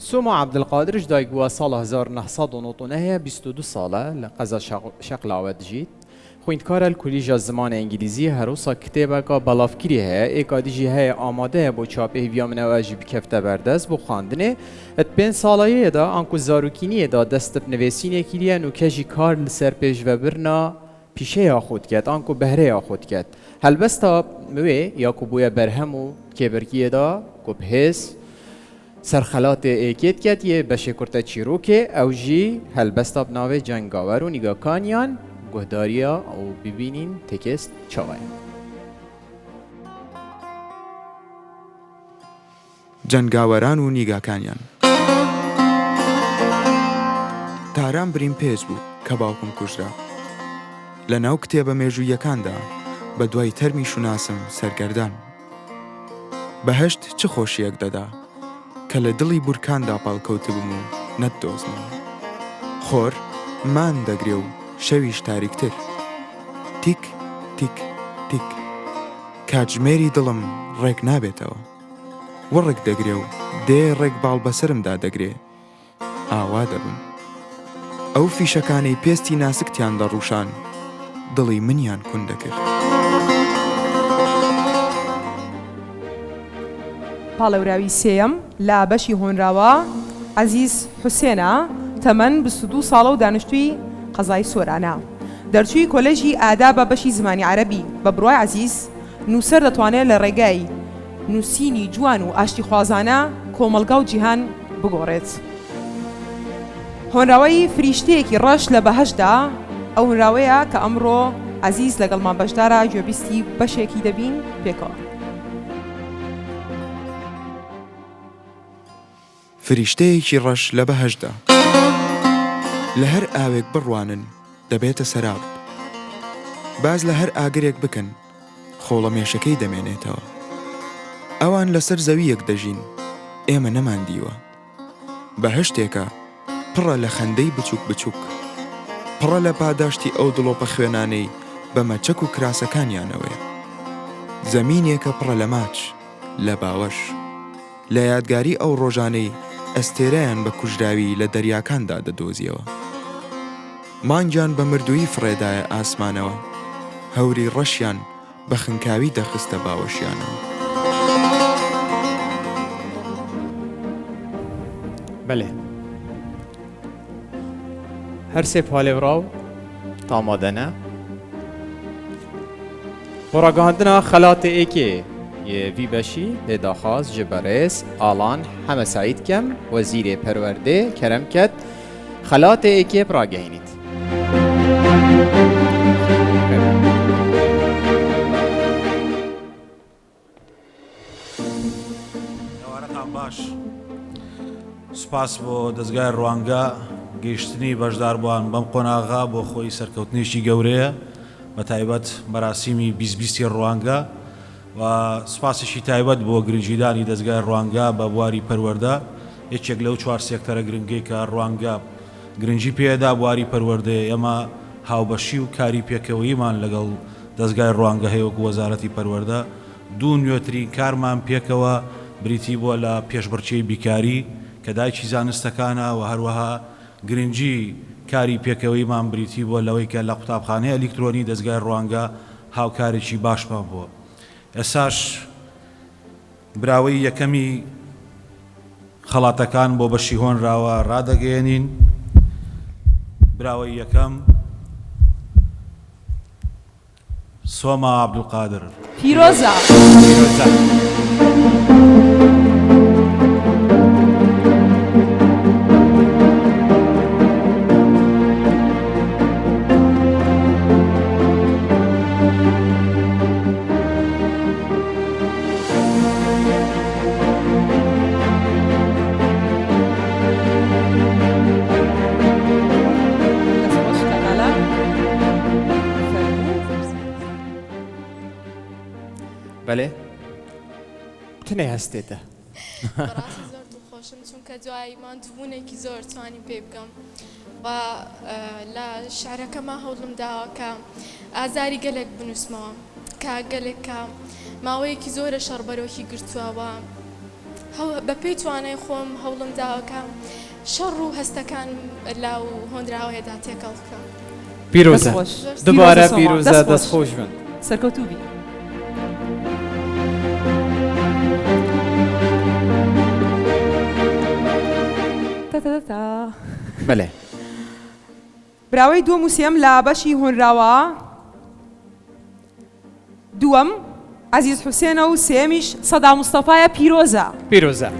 Speaker 1: سۆما عەبدولقادرش دایک بووە ساڵە 1990 22 ساڵە لە قەزا شەقلاوە دژیت خوێندکارە کولیژە زمانە ئینگلیزی هەروسا کتێبەکە بەڵافگیری هەیە ئێکادیژی هەیە ئامادەیە بۆ چاپی هیڤیا منەوەژی بکەفتە بەردەست بۆ خواندنێ ئەت 5 ساڵەیەدا ئانکو زاروکینیەدا دەستە نوێسینێکی لیە نوکەژی کار لەسەر پێشڤەبرنا پیشەیە خۆتکێت ئانکو بەهرەیە خۆتکێت هەلبەستا موێ یاکو بووە بەرهەم و کێبرکیەدا کو بهێز سەرخەلاتێ ئێکێت کەتیە بەشێ کورتە چیرۆکێ ئەو ژی هەلبەستا بناوێ جەنگاوەر و نیگاکانیان گۆداریە ئەو ببینین تێکست چاوایە
Speaker 25: جەنگاوەران و نیگاکانیان تاران بریم پێش بوو کە باوکم کوژرا لە ناو کتێبە مێژوویەکاندا بە دوای تەرمی شوناسم سەرگەردان بەهەشت چ خۆشیەک دەدا کە لە دڵی بورکاندا پاڵکەوتبووم و نەتدۆزمم خۆر مان دەگرێ و شەویش تاریکتر تیک تیک تیک کاتژمێری دڵم ڕێک نابێتەوە وەڕێک دەگرێ و دێ ڕێک باڵ بەسرمدا دەگرێ ئاوا دەبم ئەو فیشەکانەی پێستی ناسکتیان دەڕووشان دڵی منیان کون دەکرد
Speaker 2: پاڵەوراوی سێیەم لە بەشی هۆنراوە عەزیز حوسێنە تەمەن 22 ساڵە و دانیشتووی قەزای سۆرانە دەرچووی کۆلێژی ئادا بە بەشی زمانی عەرەبی بە بڕوای عەزیز نووسەر دەتوانێت لە ڕێگای نووسینی جوان و ئاشتی خوازانە کۆمەلگا و جیهان بگۆڕێت هۆنراوەی فریشتەیەکی ڕەش لە بەهەشدا ئەو هۆنراوەیە کە ئەمڕۆ عەزیز لەگەڵمان بەشدارە گوێبیستی بەشێکی دەبین پێکەوە
Speaker 25: فریشتەیەکی ڕەش لە بەهەشدا لە هەر ئاوێک بڕوانن دەبێتە سەراب باز لە هەر ئاگرێک بکەن خۆڵە مێشەکەی دەمێنێتەوە ئەوان لەسەر زەویەک دەژین ئێمە نەماندیوە بەهەشتێکە پڕە لە خەندەی بچووک بچووک پڕە لە پاداشتی ئەو دڵۆپە خوێنانەی بە مەچەک و کراسەکانیانەوەی زەمینێکە پڕە لە ماچ لە باوەش لە یادگاری ئەو ڕۆژانەی ئەستێرەیان بە کوژراوی لە دەریاکاندا دەدۆزیەوە. مانگیان بە مردووی فڕێدایە ئاسمانەوە، هەوری ڕەشیان بە خنکاوی دەخستە باوەشیانەوە.
Speaker 1: بەڵێ هەر سێ پالێڤراو تامادەنە بۆ ڕاگەهاندنا خەلاتێ ئێکێ وی بەشی لێداخواست ji berêz Alan Heme Saîd kem Wezîrê Perwerdê kerem ket xelatê êkê ragihînît.
Speaker 6: ئێوارەتان باش. سوپاس بۆ دەستگای ڕوانگە گەیشتنی بەشداربووان بەم قۆناغا بۆ خۆی سەرکەوتنیشی گەورەیە بە تایبەت مەراسیمی 2020 ڕوانگە و سوپاسیشی تایبەت بۆ گرنجیدانی دەستگای ڕوانگە بە بواری پەروەردە یەکێک لەو 4 سێکتەرە گرنگەی کە ڕوانگە گرنگی پێدا بواری پەروەردەیە. ئێمە هاوبەشی و کاری پێکەوەیمان لەگەڵ دەستگای ڕوانگە هەیە وەکو وەزارەتی پەروەردە. دوو نوێترین کارمان پێکەوە بریتی بووە لە پێشبڕکێی بیکاری کە دایکی زانستەکانە و هەروەها گرنگی کاری پێکەوەیمان بریتی بووە لەوەی کە لە قوتابخانەی ئەلیکترۆنی دەستگای ڕوانگە هاوکارێکی باشمان بووە. ئێساش براوەی یەکەمی خەڵاتەکان بۆ بەشی هۆنراوە ڕادەگەیەنین. براوەی یەکەم سۆما عەبدولقادر
Speaker 2: پیرۆزە.
Speaker 1: بەڵێ تنێ هەستێتە
Speaker 7: بەڕاستی زۆر دڵخۆشم چونکە دوای ماندووبوونێکی زۆر توانیم پێ بکەم و لە شعرەکەما هەوڵم داوە کە ئازاری گەلێک بنووسمەوە کە گەلێکە ماوەیەکی زۆرە شەڕبەرۆکی گرتووەوە بە پێی توانای خۆم هەوڵم داوە کە شەڕ و هەستەکان لاو هۆنراوەیەدا تێکەڵ بکەم.
Speaker 1: پیرۆزە دووبارە پیرۆزە دەستخۆش بن
Speaker 2: سەرکەوتوو بی.
Speaker 1: بەڵێ
Speaker 2: براوەی دووەم و سێم لە بەشی هۆنراوە دووەم عەزیز حوسێنە و سێمیش سەدا موستەفایە پیرۆزە.
Speaker 1: پیرۆزە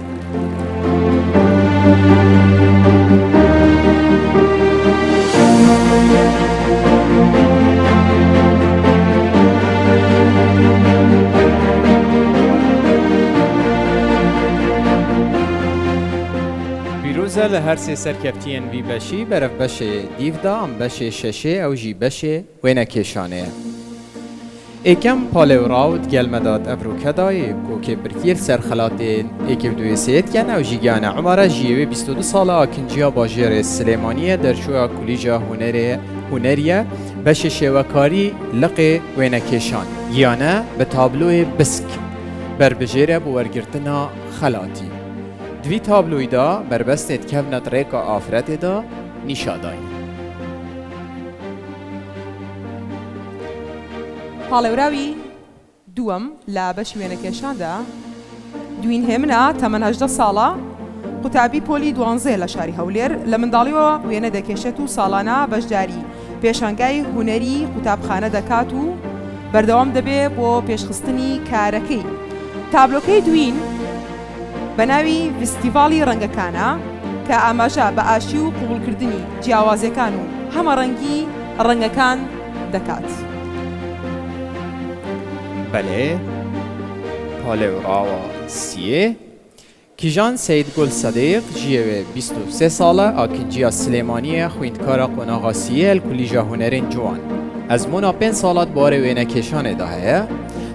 Speaker 1: پیرۆزە لە هەر سێ سەرکەفتیان وی بەشی بەرەف بەشێ دیڤدا ئەم بەشێ شەشێ ئەو ژی بەشێ وێنە کێشانەیە. ئێکەم پالێوراوت گەلمەدات ئەڤروکەدایە کۆکێ برتیر سەرخەلاتێن ئێکێ دوێ سێتکەن ئەو ژیگانە عمارە ژیوێ 22 ساڵە ئاکنجیا باژێرێ سلێمانیە دەرچووە کولیژە هونەریە بەشێ شێوەکاری لقێ وێنە کێشان یانە بە تابلۆی بسک بربژێرە بۆ وەرگرتنا خەلاتی. دوی تابلۆیدا بربەستێت کەونەت ڕێکە ئافرەتێدا نیشاداین.
Speaker 2: پاڵێوراوی دووەم لە بەشی وێنەکێشاندا دوین هێمنە تەمەن 18 ساڵە قوتابی پۆلی 12 لە شاری هەولێر لە منداڵیەوە وێنە دەکێشێت و ساڵانە بەشداری پێشانگای هونەری قوتابخانە دەکات و بەردەوام دەبێ بۆ پێشخستنی کارەکەی. تابلۆکەی دوین بە ناوی فستیڤاڵی ڕەنگەکانە کە ئاماژە بە ئاشی و قوبولکردنی جیاوازیەکان و هەمە ڕەنگی ڕەنگەکان دەکات.
Speaker 1: بەڵێ پالێوراوە سیێ کیژان سید گل سەدیق ژیەوێ 23 ساڵە ئاکنجیا سلێمانیە خوێندکارە قۆناغاسیە کولیژە هونەرên جوان. ئەزمونا 5 ساڵات بارێ وێنەکێشانێدا هەیە.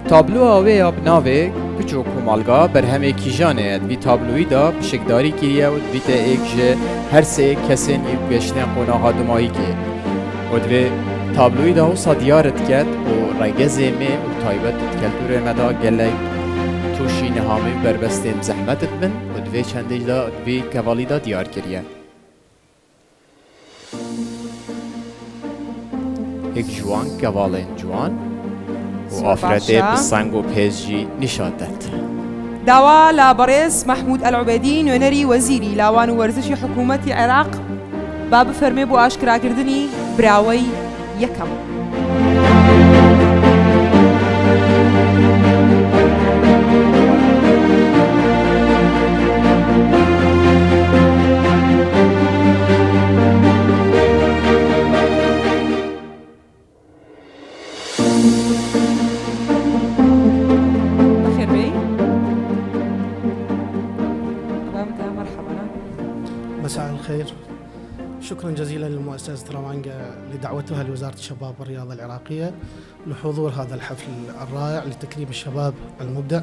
Speaker 1: تابلوە وێ بناوێ کچۆک و ماڵگا بەرهەمێ کیژانەیە دوی تابلویدا پشکداری کریە و دویتە ئێک ژێ هەر سێ کەسێن پێشنە قۆناغا دوماییکێ و دوێ تابلویدا وسا دیارت کرد و ڕێگەزێ مێ و تایبەت کەلتورێ مەدا گەلەی تو تووشی نەهامی بربەستێن زەحمەتت بن و دوێ چەندێکدا دوێ کەڤاڵیدا دیار کردە. هێک جوان کەڤاڵێن جوان و ئافرەتێ بسەنگ و پێزجی نیشادەت.
Speaker 2: داوا لا بەڕێز مەحموود ئەلعوبێدی نوێنەری وەزیری لاوان و وەرزشی حکوومەتی عێراق با بفەرمێ بۆ ئاشکراکردنی براوەی یەکەم.
Speaker 8: مساء الخير. شكرا جزيلا لمؤسسة روانجا لدعوتها لوزارة الشباب والرياضة العراقية لحضور هذا الحفل الرائع لتكريم الشباب المبدع،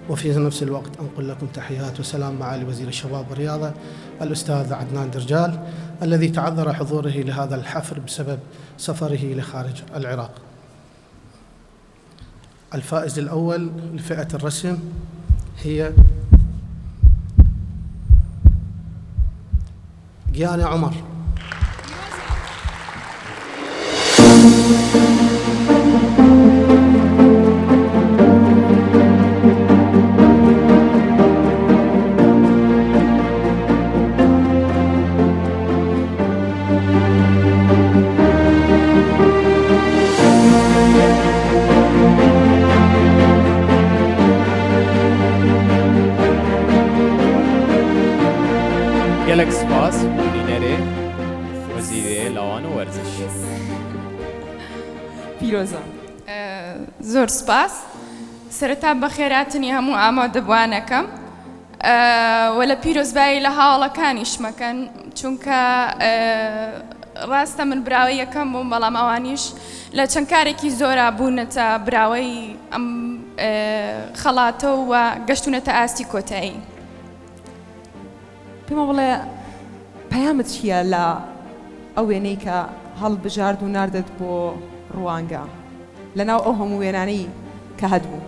Speaker 8: وفي نفس الوقت أنقل لكم تحيات وسلام معالي وزير الشباب والرياضة الأستاذ عدنان درجال الذي تعذر حضوره لهذا الحفل بسبب سفره لخارج العراق. الفائز الأول لفئة الرسم هي جيانا عمر.
Speaker 1: gelek spas bûnînerê wezîrê lawan û werziş.
Speaker 2: پیرۆزە
Speaker 9: زۆر سپاس. سەرەتا بە خێراتنی هەموو ئامادەبوانەکەم و لە پیرۆزبایی لە هاوڵەکانیش مەکەن چونکە ڕاستە من براوەی یەکەم بووم بەڵام ئەوانیش لە چەند کارێکی زۆرە بوونەتە براوەی ئەم خەڵاتە و گەشتونەتە ئاستی کۆتایی.
Speaker 2: پێمە بڵێ پەیامت چییە لە ئەو وێنەی کە هەڵبژارد و ناردت بۆ ڕوانگە لەناو ئەو هەموو وێنانەی کە هەدبوو؟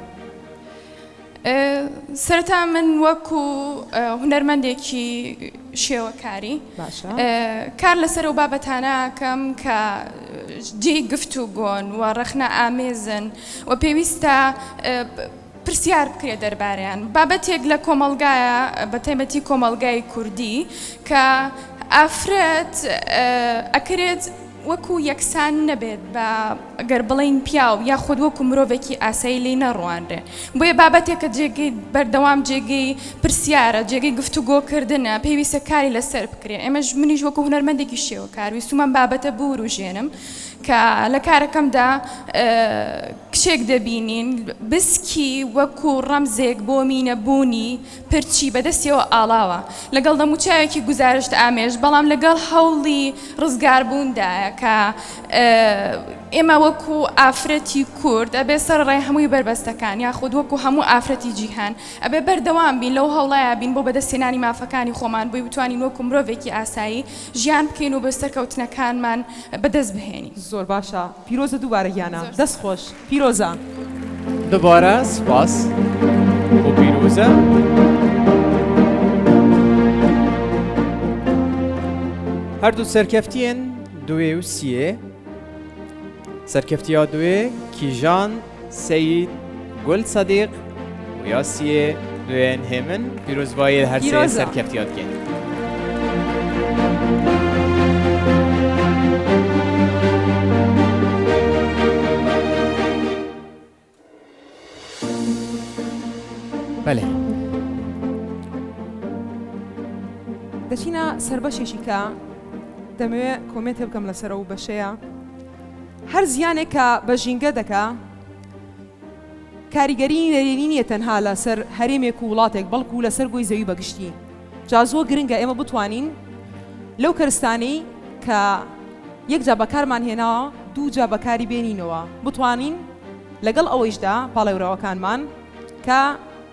Speaker 9: سەرەتا من وەکو هونەرمەندێکی شێوەکاری کار لەسەر و بابەتانەکەم کە جێی گفتوگۆن و ڕەخنە ئامێزن و پێویستە پرسیار بکرێت دەربارەیان. بابەتێک لە کۆمەڵگایە بە تایبەتی کۆمەڵگای کوردی کە ئافرەت ئەکرێت وەکو یەکسان نەبێت بە ئەگەر بڵین پیاو یاخود وەکو مرۆڤێکی ئاسایی لێی نەڕوانرێ. بۆیە بابەتێکە جێگەی بەردەوام جێگەی پرسیارە، جێگەی گفتوگۆکردنە، پێویستە کاری لەسەر بکرێت. ئێمەش منیش وەکو هونەرمەندێکی شێوەکار ویستومان بابەتە بوروژێنم کە لە کارەکەمدا کشێک دەبینین بسکی وەکو ڕەمزێک بۆ مینەبوونی پرچی بەدەستیەوە ئاڵاوە لەگەڵ دەموچاوێکی گوزارشت ئامێژ، بەڵام لەگەڵ هەوڵی ڕزگاربووندایە کە ئێمە وەکو ئافرەتی کورد ئەبێ سەر ڕێی هەمووی بربەستەکان یاخود وەکو هەموو ئافرەتی جیهان ئەبێ بەردەوام بین لەو هەوڵایە بین بۆ بەدەستێنانی مافەکانی خۆمان بۆی بتوانین وەکو مرۆڤێکی ئاسایی ژیان بکەین و بە سەرکەوتنەکانمان بەدەست بهێنین.
Speaker 2: زۆر باشە. پیرۆزە دووبارە گیانە دەست خۆش. پیرۆزە
Speaker 1: دوبارە سپاس بۆ پیرۆزە. هەردوو سەرکەفتیان دوێ و سیێ. سەرکەفتیا دوێ کیژان سەید گول سەدیق و یا سیێ دوێن هێمن پیرۆزبایی هەر سێ سەرکەفتیاتکەین. بەڵێ
Speaker 2: دەچینە سەربەشێکی کە دەمەوێت کۆمنتێ بکەم لەسەر ئەو بەشەیە. هەر زیانێک کە بە ژینگە دەکا کاریگەری نەرێنی نییە تەنها لەسەر هەرێمێک و وڵاتێک بەڵکو و لەسەر گۆی زەوی بەگشتی. جا زۆر گرنگە ئێمە بتوانین لەو کەرستانەی کە یەک جا بەکارمان هێناوە دوو جا بەکاری بێنینەوە بتوانین لەگەڵ ئەوەیشدا پاڵێوراوەکانمان کە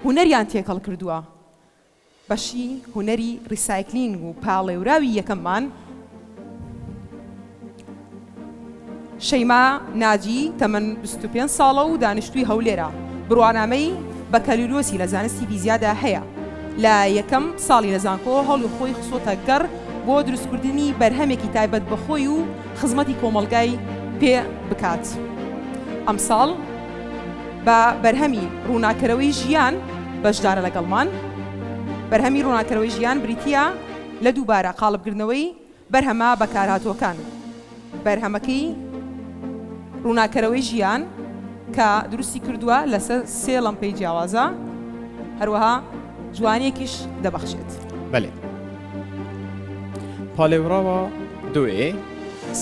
Speaker 2: هونەریان تێکەڵ کردووە بەشی هونەری ریسایکلینگ و پاڵێوراوی یەکەممان شەیما ناجی تەمەن 25 ساڵە و دانیشتووی هەولێرە بڕوانامەی بەکەلولۆسی لە زانستی فیزیادا هەیە لە یەکەم ساڵی لە زانکۆ هەڵی خۆی خسۆتە گەڕ بۆ دروستکردنی بەرهەمێکی تایبەت بەخۆی و خزمەتی کۆمەلگای پێ بکات. ئەم ساڵ بە بەرهەمی ڕووناکەرەوەی ژیان بەشدارە لەگەڵمان. بەرهەمی ڕووناکەرەوەی ژیان بریتە لە دووبارە قاڵبگرنەوەی بەرهەمە بەکارهاتوەکان. بەرهەمەکەی ڕووناکەرەوەی ژیان کە دروستی کردووە لەسەر 3 لەمپەی جیاوازە هەروەها جوانێکیش دەبەخشێت.
Speaker 1: بەێ پاڵێوراوە دوێ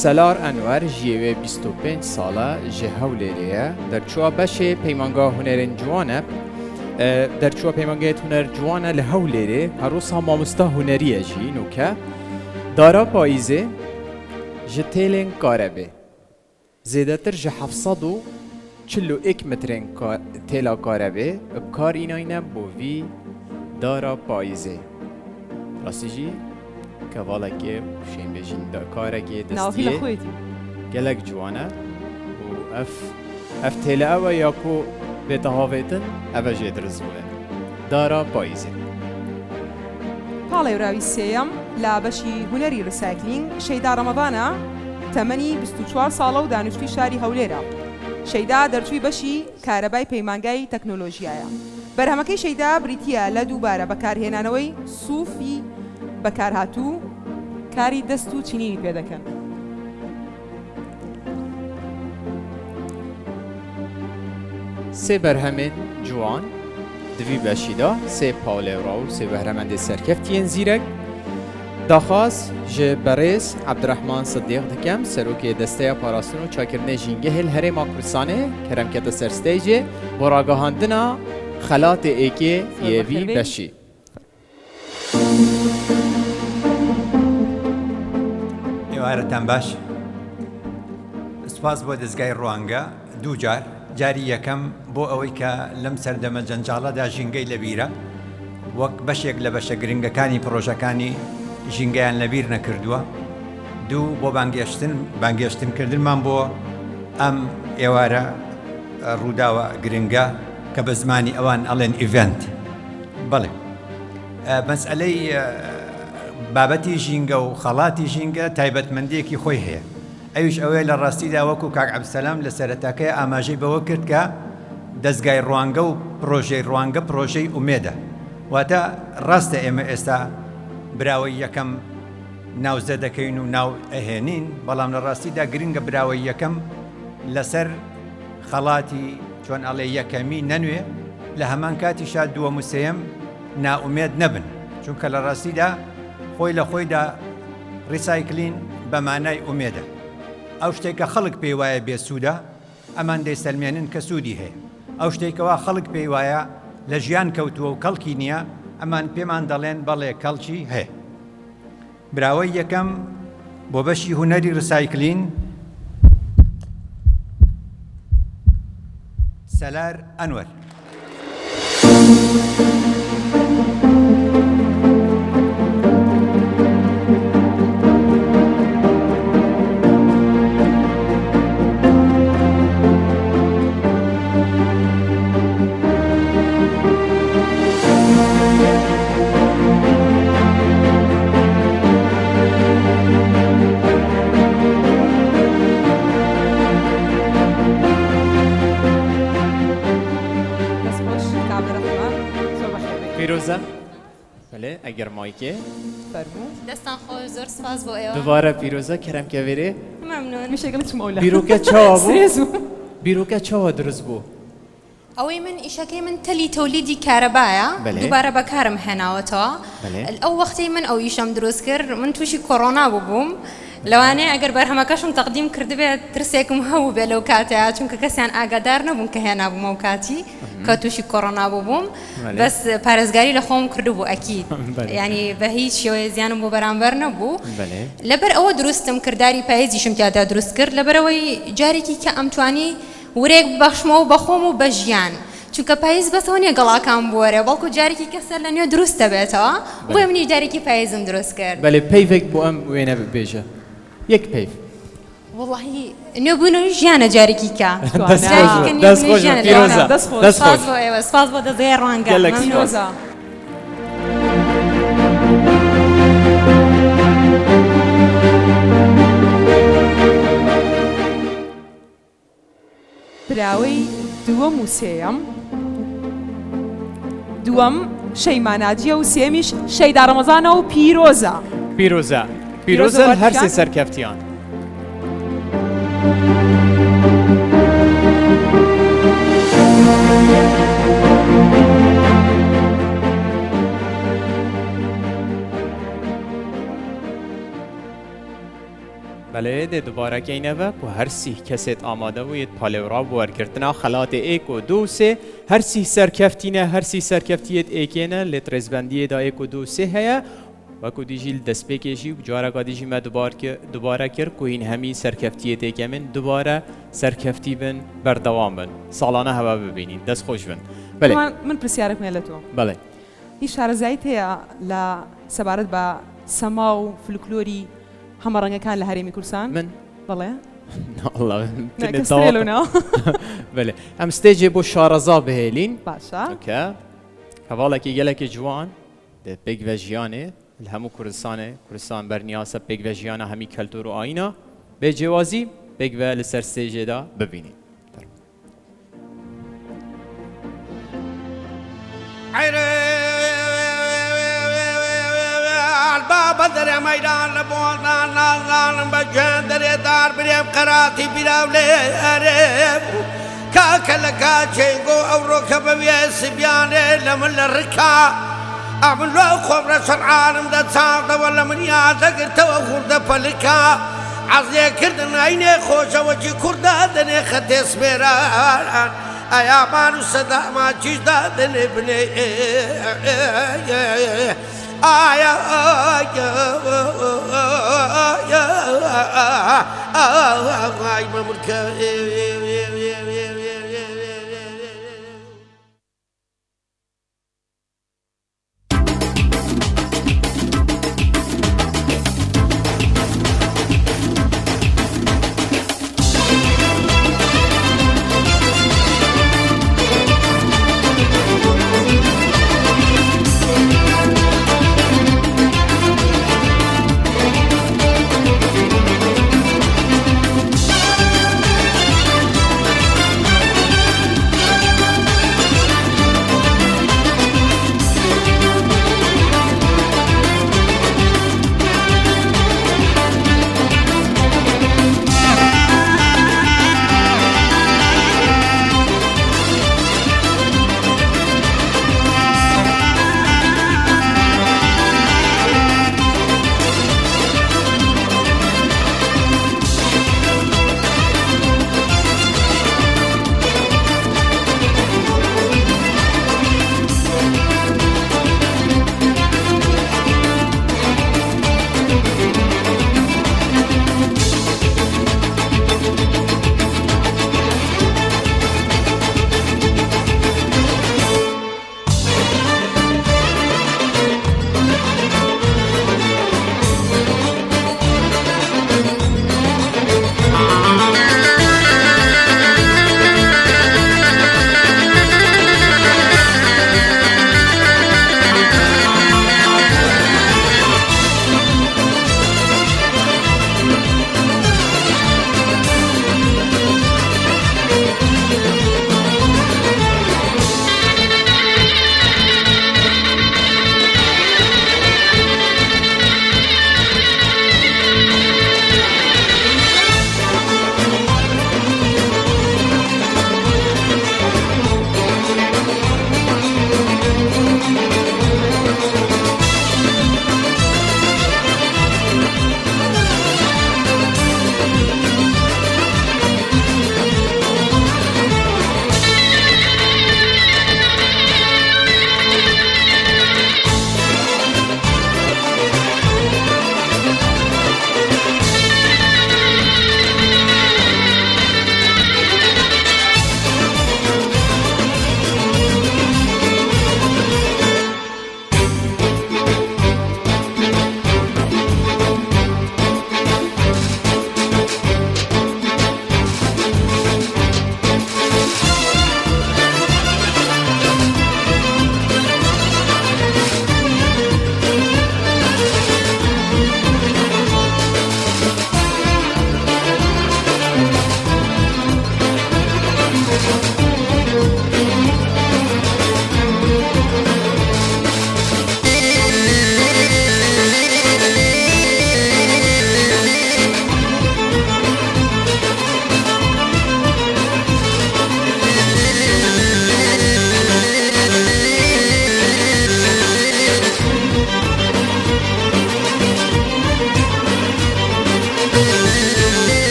Speaker 1: سەلار ئەنوەر ژێوێ 25 ساڵە ژێ هەولێرەیە دەرچووە بەشێ پەیمانگا هونەرێن جوانە دەرچووە پەیمانگەیەت هونەر جوانە لە هەولێرێ هەروسا مامۆستا هونەریە ژی نوکە دارا پاییزێ ji têlên karebê zêdetir ji 741 metrên têla karebê bi kar înayne bo vî dara payîzê. Rastî jî kevalekê şênbêjîn karekê destiyê gelek ciwan e û ev têle ew e ya ku bête havêtin ev e jê diriz bûye. Dara payîzê.
Speaker 2: پاڵێوراوی سێەم لە بەشی هونەری ڕسایکلینگ شەیدا ڕەمەڤانە تەمەنی 24 ساڵە و دانیشتوی شاری هەولێرە. شەیدا دەرچووی بەشی کارەبای پەیمانگای تەکنۆلۆژیایە. بەرهەمەکەی شەیدا بریتە لە دووبارە بەکارهێنانەوەی سووفی بەکارهاتوو کاری دەست و چینینی پێدەکەن.
Speaker 1: سێ بەرهەمێن جوان دوی بەشیدا سێ پاڵێوڕا و سێ بەهرەمەندێ سەرکەفتیان زیرەک داخواست ji berêz Ebdirehman Siddiq dikem serokê desteya parastin û çakirînê jîngehê li Herêma Kurdistanê keremkete ser stêjê bo ragihandina xelatê êkê yê vî beşî.
Speaker 10: ئێوارەتان باش سپاس بۆ دەستگای ڕوانگە دوو جار جاری یەکەم بۆ ئەوەی کە لەم سەردەمە جەنجاڵەدا ژینگەی لەبیرە وەک بەشێک لە بەشە گرنگەکانی پرۆژەکانی ژینگەیان لەبیر نەکردووە. دوو بۆ بانگێشتنکردنمان بۆ ئەم ئێوارە ڕووداوە گرنگە کە بە زمانی ئەوان ئەڵێن ئیڤنت. بەڵێ مەسئلەی بابەتی ژینگە و خەڵاتی ژینگە تایبەتمەندیەکی خۆی هەیە. ئەویش ئەوەیە لە ڕاستیدا وەکو کاک عەبدولسەلام لە سەرەتاکەی ئاماژەی بەوە کرد کە دەستگای ڕوانگە و پرۆژەی ڕوانگە پرۆژەی ئومێدە. واتە ڕاستە ئێمە ئێستا براوەی یەکەم ناوزە دەکەین و ناو ئەهێنین بەڵام لە ڕاستیدا گرنگە براوەی یەکەم لەسەر خەڵاتی چۆن ئەڵێ یەکەمی نەنوێ لە هەمان کاتیشا دووەم و سێیەم ناومێد نەبن چونکە لە ڕاستیدا خۆی لە خۆیدا ڕیسایکلین بە مانای ئومێدە. ئەو شتێکە خەڵک پێی وایە بێسوودە ئەمان دەیسەلمێنن کە سوودی هەیە. ئەو شتێکەوە خەڵک پێی وایە لە ژیان کەوتووە و کەڵکی نییە ئەمان پێمان دەڵێن بەڵێ کەڵکی هەیە. براوەی یەکەم بۆ بەشی هونەری ڕسایکلین سەلار ئەنوەر.
Speaker 1: پیرۆزە بەێ ئەگەر مایکێ
Speaker 5: دەستان خۆش زۆر سپاس بۆ ئێوە
Speaker 1: دووارە پیرۆزە کەرەمکەوێرێ بیرۆکە چاوە دروست بوو.
Speaker 11: ئەوەی من ئیشەکەی من تەلی تەولیدی کارەبایە دووبارە بەکارم هێناوەتەوە ئەو وەختی من ئەو ئیشەم دروست کرد من تووشی کۆڕۆنا بووبووم لەوانەیە ئەگەر بەرهەمەکەشم تەقدیم کردبێت ترسێکم هەبوو بێ لەو کاتەیە چونکە کەسیان ئاگادار نەبوون کە هێنابوومە و کاتی کە تووشی کۆڕۆنا بووبووم بەس پارێزگاری لە خۆم کردبوو ئەکید ینی بە هیچ شێوەیە زیانم بۆ بەرامبەر نەبوو لەبەر ئەوە دروستم کردداری پایێزیشم تیادا دروست کرد لەبەرەوەی جارێکی کە ئەمتوانی ورێک بەخشمەوە بەخۆم و بە ژیان چونکە پاییز بەسەوە نیە گەڵاکان بوەرە بەڵکو جارێکی کەسەر لە نوێ دروست دەبێتەوە بۆی منی جارێکی پاییزم دروست کرد
Speaker 1: بەێ پەیڤێک بۆ ئەم وێنە ببێژە یەک پەیف
Speaker 11: والله نبونو ژیانە جارێکی کە سپاس بۆ دەزای ڕوانگە
Speaker 2: براوەی دووەم و سێیەم دووەم شەیماناجیە و سێمیش شەیدا ڕەمەزانە و
Speaker 1: پیرۆزە هەرسێ سەرکەفتیان بله ده دوباره گینه و هر سی کسیت آماده وید پالورا وارگرتنا خلات ایک و دو سه هر سی سرکفتینه هر سی سرکفتیت ایکینه لترزبندی دا ایک و دو سه هیا و کو دیجیل دست بکشی و جارا قادیجی ما دوباره کر کو این همی سرکفتیت ایکمن دوباره سرکفتی بن بردوام بن سالانه هوا ببینین دست خوش بن
Speaker 2: بله من پرسیارک میلتو
Speaker 1: بله
Speaker 2: این شارزایت هیا لا سبارت با سما و فلکلوری هم رنگا كان لهريمي كورسان
Speaker 1: من
Speaker 2: والله
Speaker 1: والله
Speaker 2: كستريلونا
Speaker 1: بله هم ستيجي بو شارزا بهيلين
Speaker 2: باشا
Speaker 1: اوكي حوالا كي جلك جوان ده بيج فيجيانه الهمو كورسان برنياسه بيج فيجيانه همي كلتور وآينا بجوازي بيج و لسر ستيجي دا ببينين
Speaker 12: بابا در میدان لبوان نازان بجان در دار بریم قراتی بیراوله اره کاکل کاچنگو او رکب بیس بیانه لمن رکا امن لو خبر سرعانم دا صاغ ولا من یادگر تو خورد پلکا عزیه کردن اینه خوش وچی کرده دنه خطس بیران ایا مانو صدا ما چیز دادن ابنه آیا آی مملکه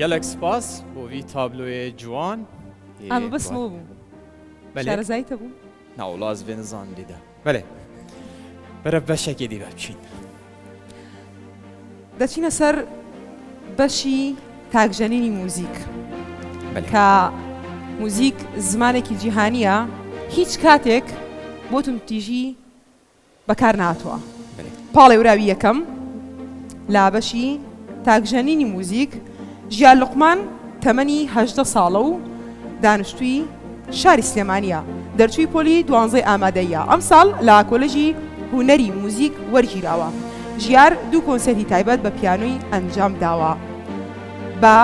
Speaker 1: gelek spas بۆ وی تابلۆیە جوان
Speaker 2: ئەمە بەسمەوە بوو شارەزایتە بوو
Speaker 1: ناوڵاز بێ نزان لیدا بەێ بەرە بەشێکی دیبە بچین
Speaker 2: دەچینە سەر بەشی تاکژەنینی موزیک کە موزیک زمانێکی جیهانیە هیچ کاتێک بۆتون تیژی بەکار ناتوە پاڵێ وراوی یەکەم لا بەشی تاکژەنینی موزیک ژیان لوقمان تەمەنی 18 ساڵە و دانیشتووی شاری سلێمانیە دەرچووی پۆلی 12 ئامادەیە ئەم ساڵ لە کۆلێژی هونەری موزیک وەرگیراوە ژیار دوو کۆنسەرتی تایبەت بە پیانۆی ئەنجام داوە بە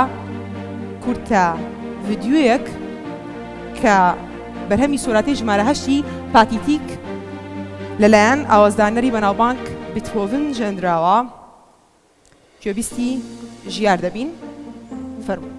Speaker 2: کورتە ڤیدیۆیەک کە بەرهەمی سۆراتەی ژمارە 8 پاتیتیک لەلایەن ئاوازدانەری بەناوبانگ بیتهۆڤن ژێندراوە گوێبیستی ژیار دەبین فەرموو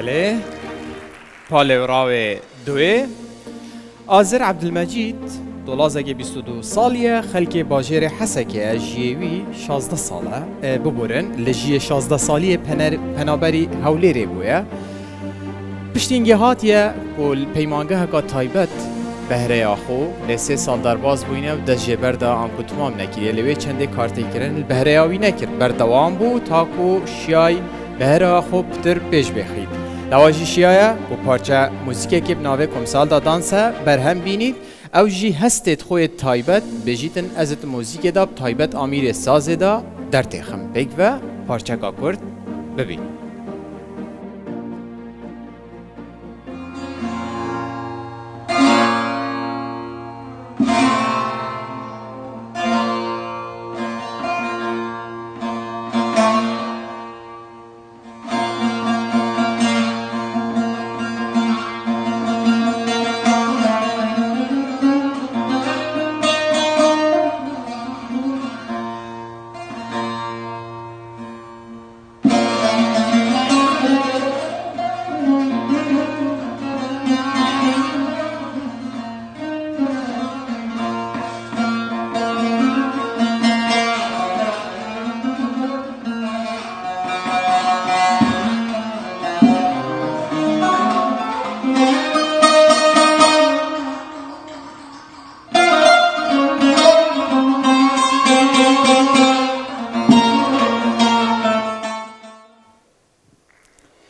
Speaker 1: بله پالێوراوێ دوێ ئازر عەبدولمەجید دۆڵازێکی 22 ساڵیە خەلکێ باژێرێ حەسەکە ژیێوی 16 ساڵە ببورن لە ژیە 16 ساڵیە پەنابەری هەولێرێ بووە پشتینگە هاتیە بۆ پەیمانگەهەکە تایبەت بەهرەیە خۆ لە 3 ساڵ دەرباز بووینە و دەستژێبەردا ئەنکوتمام نەکردە لەوێ چەندێک کارتێکردن بەهرەیاوی نەکرد بەردەوام بوو تاکو شیای بەهرەوە خۆ پتر پێش بێخید لاواژی شیایە بۆ پارچە موزیکێکی بناوێ کۆمسالدا دانسە بەرهەم بینید ئەو ژی هەستێت خۆیت تایبەت بێژیتن ئەزت موزیکێدا تایبەت ئامیرێ سازێدا دەرتێخم بێکڤە پارچەکە کورد ببین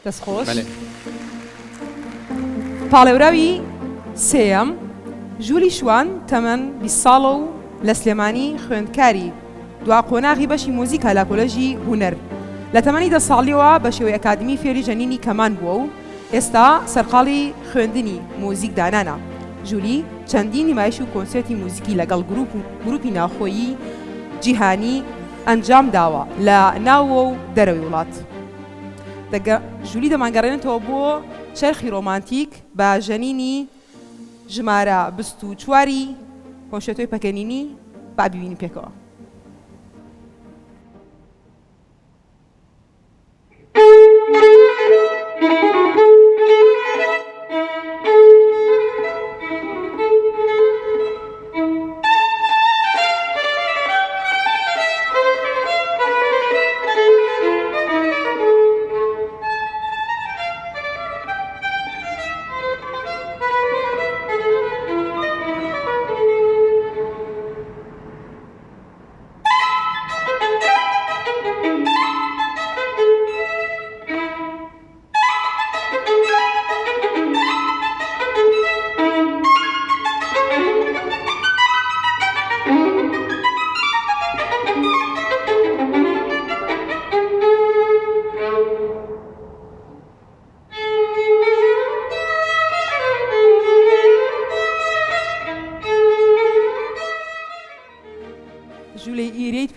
Speaker 2: دەستخۆش پاڵێوراوی سێەم ژووری شوان تەمەن 20 ساڵە و لە سلێمانی خوێندکاری دوا قۆناغی بەشی مۆزیکە لە کۆلەژی هونەر لە تەمەنی 10 ساڵیەوە بە شێوەی ئەکادمی فێری ژەنینی کەمان بووە و ئێستا سەرقاڵی خوێندنی مۆزیک دانانە. ژووری چەندین نمایش و کۆنسێرتی مۆزیکی لەگەڵ گروپی ناوخۆیی جیهانی ئەنجام داوە لە ناوە و دەرەوەی وڵات. ژووری دەمانگەڕێنێتەوە بۆ چرخی ڕۆمانتیک بە ژەنینی ژمارە 24 کۆنشێتۆی پەکەنینی با ببینی پێکەوە.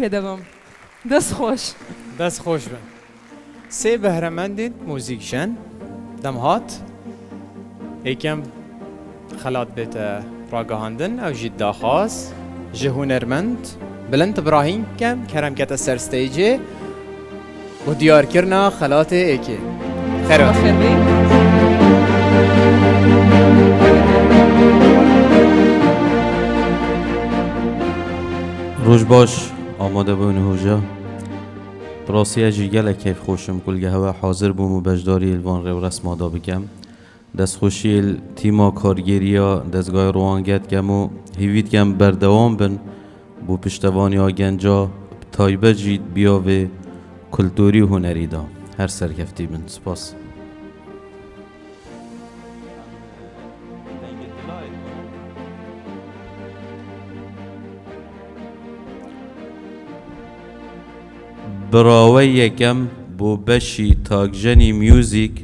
Speaker 2: پێدەبم دەست
Speaker 1: خۆش بن سێ بەهرەمەندین موزیکشن دەمهات یەکەم خەلات بێتە ڕاگەهاندن ئەو ژی داخواست ji هونەرمەند بلند براهیم کەم کەرەمکەتە سەر ستەیجێ و دیارکردنا خەلاتێ ئێکێ خێرات
Speaker 14: ڕۆژ باش ئامادە بوون هۆژە ڕاستیەژی گەلە کەیف خۆشم کولگەهەوە حاضر بووم و بەشداری ئەلوان ڕێوڕەسمادا بکەم دەستخۆشی تیما کارگێریە دەستگای ڕوانگەتکەم و هیویتکەم بەردەوام بن بۆ پشتەوانیا گەنجا تایبەت بیاوێ کولتوری و هونەریدا هەر سەرکەفتی بن سپاس براوەی یەکەم بۆ بەشی تاکژەنی میوزیک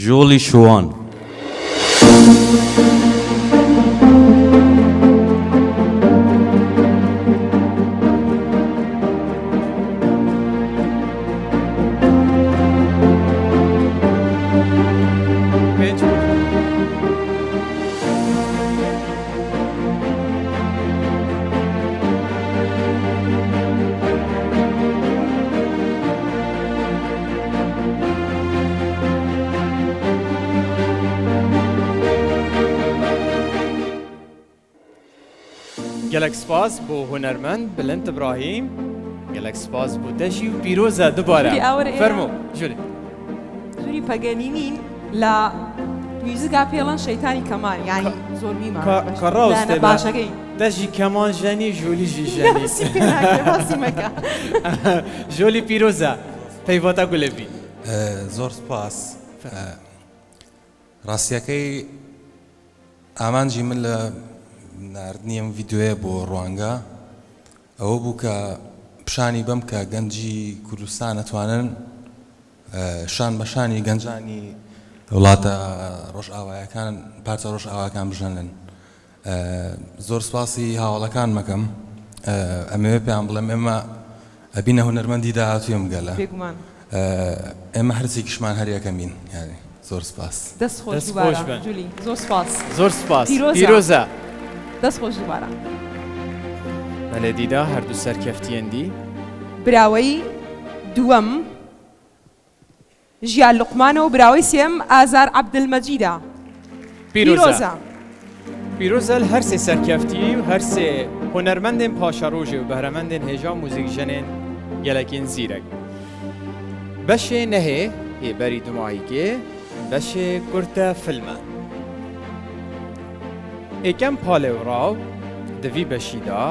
Speaker 14: ژۆڵی شوان
Speaker 1: گەلک سپاس بۆ هونەرمەند بلند ئیبراهیم گەلک سپاس بۆ دەشی و پیرۆزە دووبارە فەرموو
Speaker 2: ژووری پەگەنینین لە میوزیکا پێڵەن شەیتانی کەمان یانی زۆر میمان
Speaker 1: باشەکەی دەژی کەمان ژەنی ژولیژی ژەنی ژۆلی پیرۆزە پەیوەتە گولەبی
Speaker 15: زۆر سپاس ڕاستیەکەی ئامانجی من لە ناردنیم ڤیددیۆیە بۆ ڕوانگە ئەوە بوو کە پیشانی بەم کە گەنجی کوردستان ئەتوانن شان بەشانی گەنجانی وڵاتە ڕۆژئاوایەکان پارچە ڕۆژئاواکان بژەنن زۆر سپاسی هاوڵەکان مەکەم ئەمەوێ پێیان بڵێم ئێمە ئەبینە هونەرمەندی داهاتوویەم گەلە ئێمە هەرچێکیشمان هەریەکەمین یانی زۆر سپاس
Speaker 2: دەستخۆش جولی زۆر سپاس
Speaker 1: زۆر سپاس پیرۆزە
Speaker 2: دەستخۆش دووبارە
Speaker 1: بەلێ دیدا هەردوو سەرکەفتیەندی
Speaker 2: براوەی دووەم ژیان لوقمانە و براوەی سێم ئازار عەبدولمەجیدە
Speaker 1: پیرۆزە هەر سێ سەرکەفتی و هەر سێ هونەرمەندێن پاشەڕۆژێ و بەهرەمەندێن هێژا موزیک ژەنێن گەلەکین زیرەک بەشێ نەهێ هێبەری دوماهیگێ بەشێ کورتە فیلمە ئێکەم پاڵێوراو دەوی بەشیدا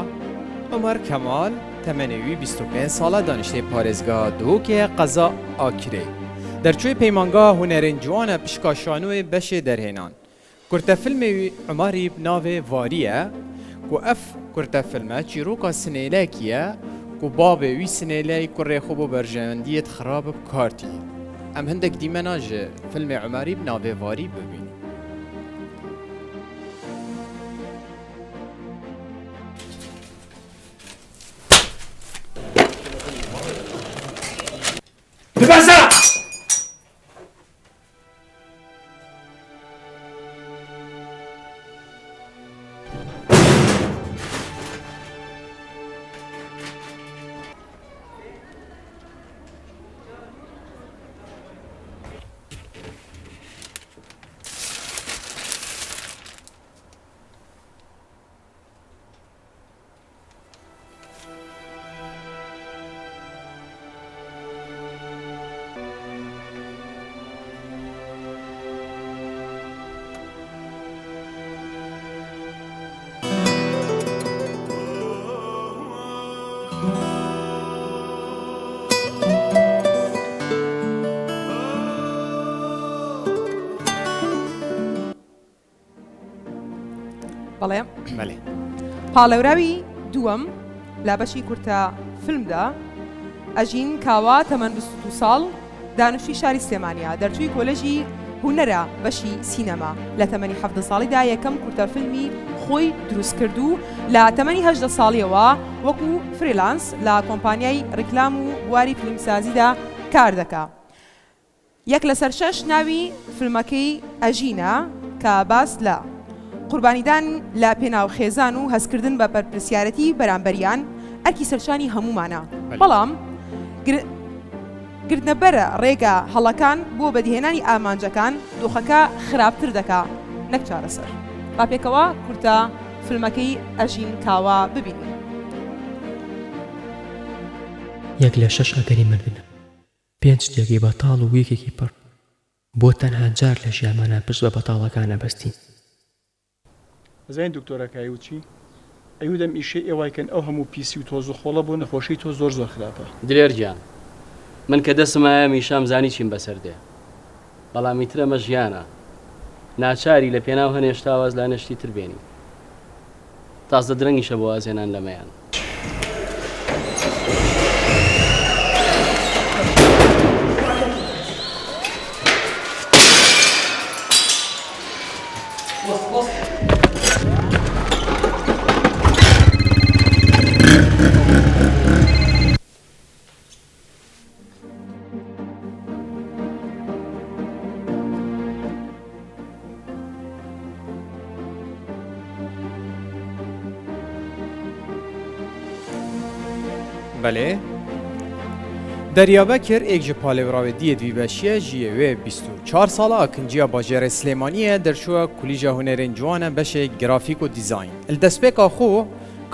Speaker 1: عمر کەمال تەمەنێوی 25 ساڵە دانیشتەی پارێزگا دووکێ قەزا ئاکرێ دەرچووی پەیمانگا هونەرên جوانە پشکاشانوێ بەشێ دەرهێنان کورتەفیلمێوی عماری ناوێ واریە ku ev kurtefilme çîroka sinêlekî ye ku bavê wî sinêleyê kurê xwe bo berjewendiyê xirab bi kartî. Em hindek dîmena ji filmê Umerî bi navê Varî bibînin.
Speaker 13: Bibeze!
Speaker 2: بەڵێ
Speaker 1: بەڵێ
Speaker 2: پاڵێوراوی دووەم لا بەشی کورتە فیلمدا ئەژین کاوا تەمەەن 22 ساڵ دانیشتوی شاری سلێمانیا دەرچووی کۆلەژی هونەرە بەشی سینەما لە تەمەنی 17 ساڵیدا یەکەم کورتە فیلمی خۆی دروست کردو لە تەمەنی 18 ساڵیەوە وەکو فریلانس لە کۆمپانیای ڕیکلام و بواری فیلمسازیدا کار دەکا یەک لەسەر 6 ناوی فیلمەکەی ئەژینە کە باس لە قوربانیدان لە پێناو خێزان و هەستکردن بە بەرپرسیارەتی بەرامبەریان ئەرکی سەرشانی هەمومانە بەڵام گرتنەبەرە ڕێگە هەڵەکان بۆ بەدیهێنانی ئامانجەکان دۆخەکە خراپتر دەکا نەک چارەسەر ڕاپێکەوە کورتە فیلمەکەی ئەژین کاوا ببینی
Speaker 18: یەک لە 6 ئەگەری من بن 5 شتێکی بەتاڵ و ویەکێکی پڕ بۆ تەنها جار لە ژیانمانە پشت بە بەتاڵەکانە بەستی
Speaker 19: زين دكتورة كايوتشي ئەیودەم ئیشەی ئێوایکەن ئەو هەموو پیسی و تۆز و خۆڵە بۆ نەخۆشی تۆ زۆر خراپە
Speaker 20: دلێرجان من کە دەسمایە میشام زانی چیم بەسەر دێ بەڵامی ترەمە ژیانە ناچاری لە پێناو هەنێشتا واز لا نەشتی تر بێنی تازە درەنگیشە بۆ وازێنان لەمەیان
Speaker 1: بەڵێ دەریابە کرد ئێک ji پاڵێوراوێ دیە دوی بەشیە ژیە وێ 24 ساڵە ئەکنجیا باژێرە سلێمانیە دەرچووە کولیژە هونەرên جوانە بەشێک گرافیک و دیزاین دەستپێکا خۆ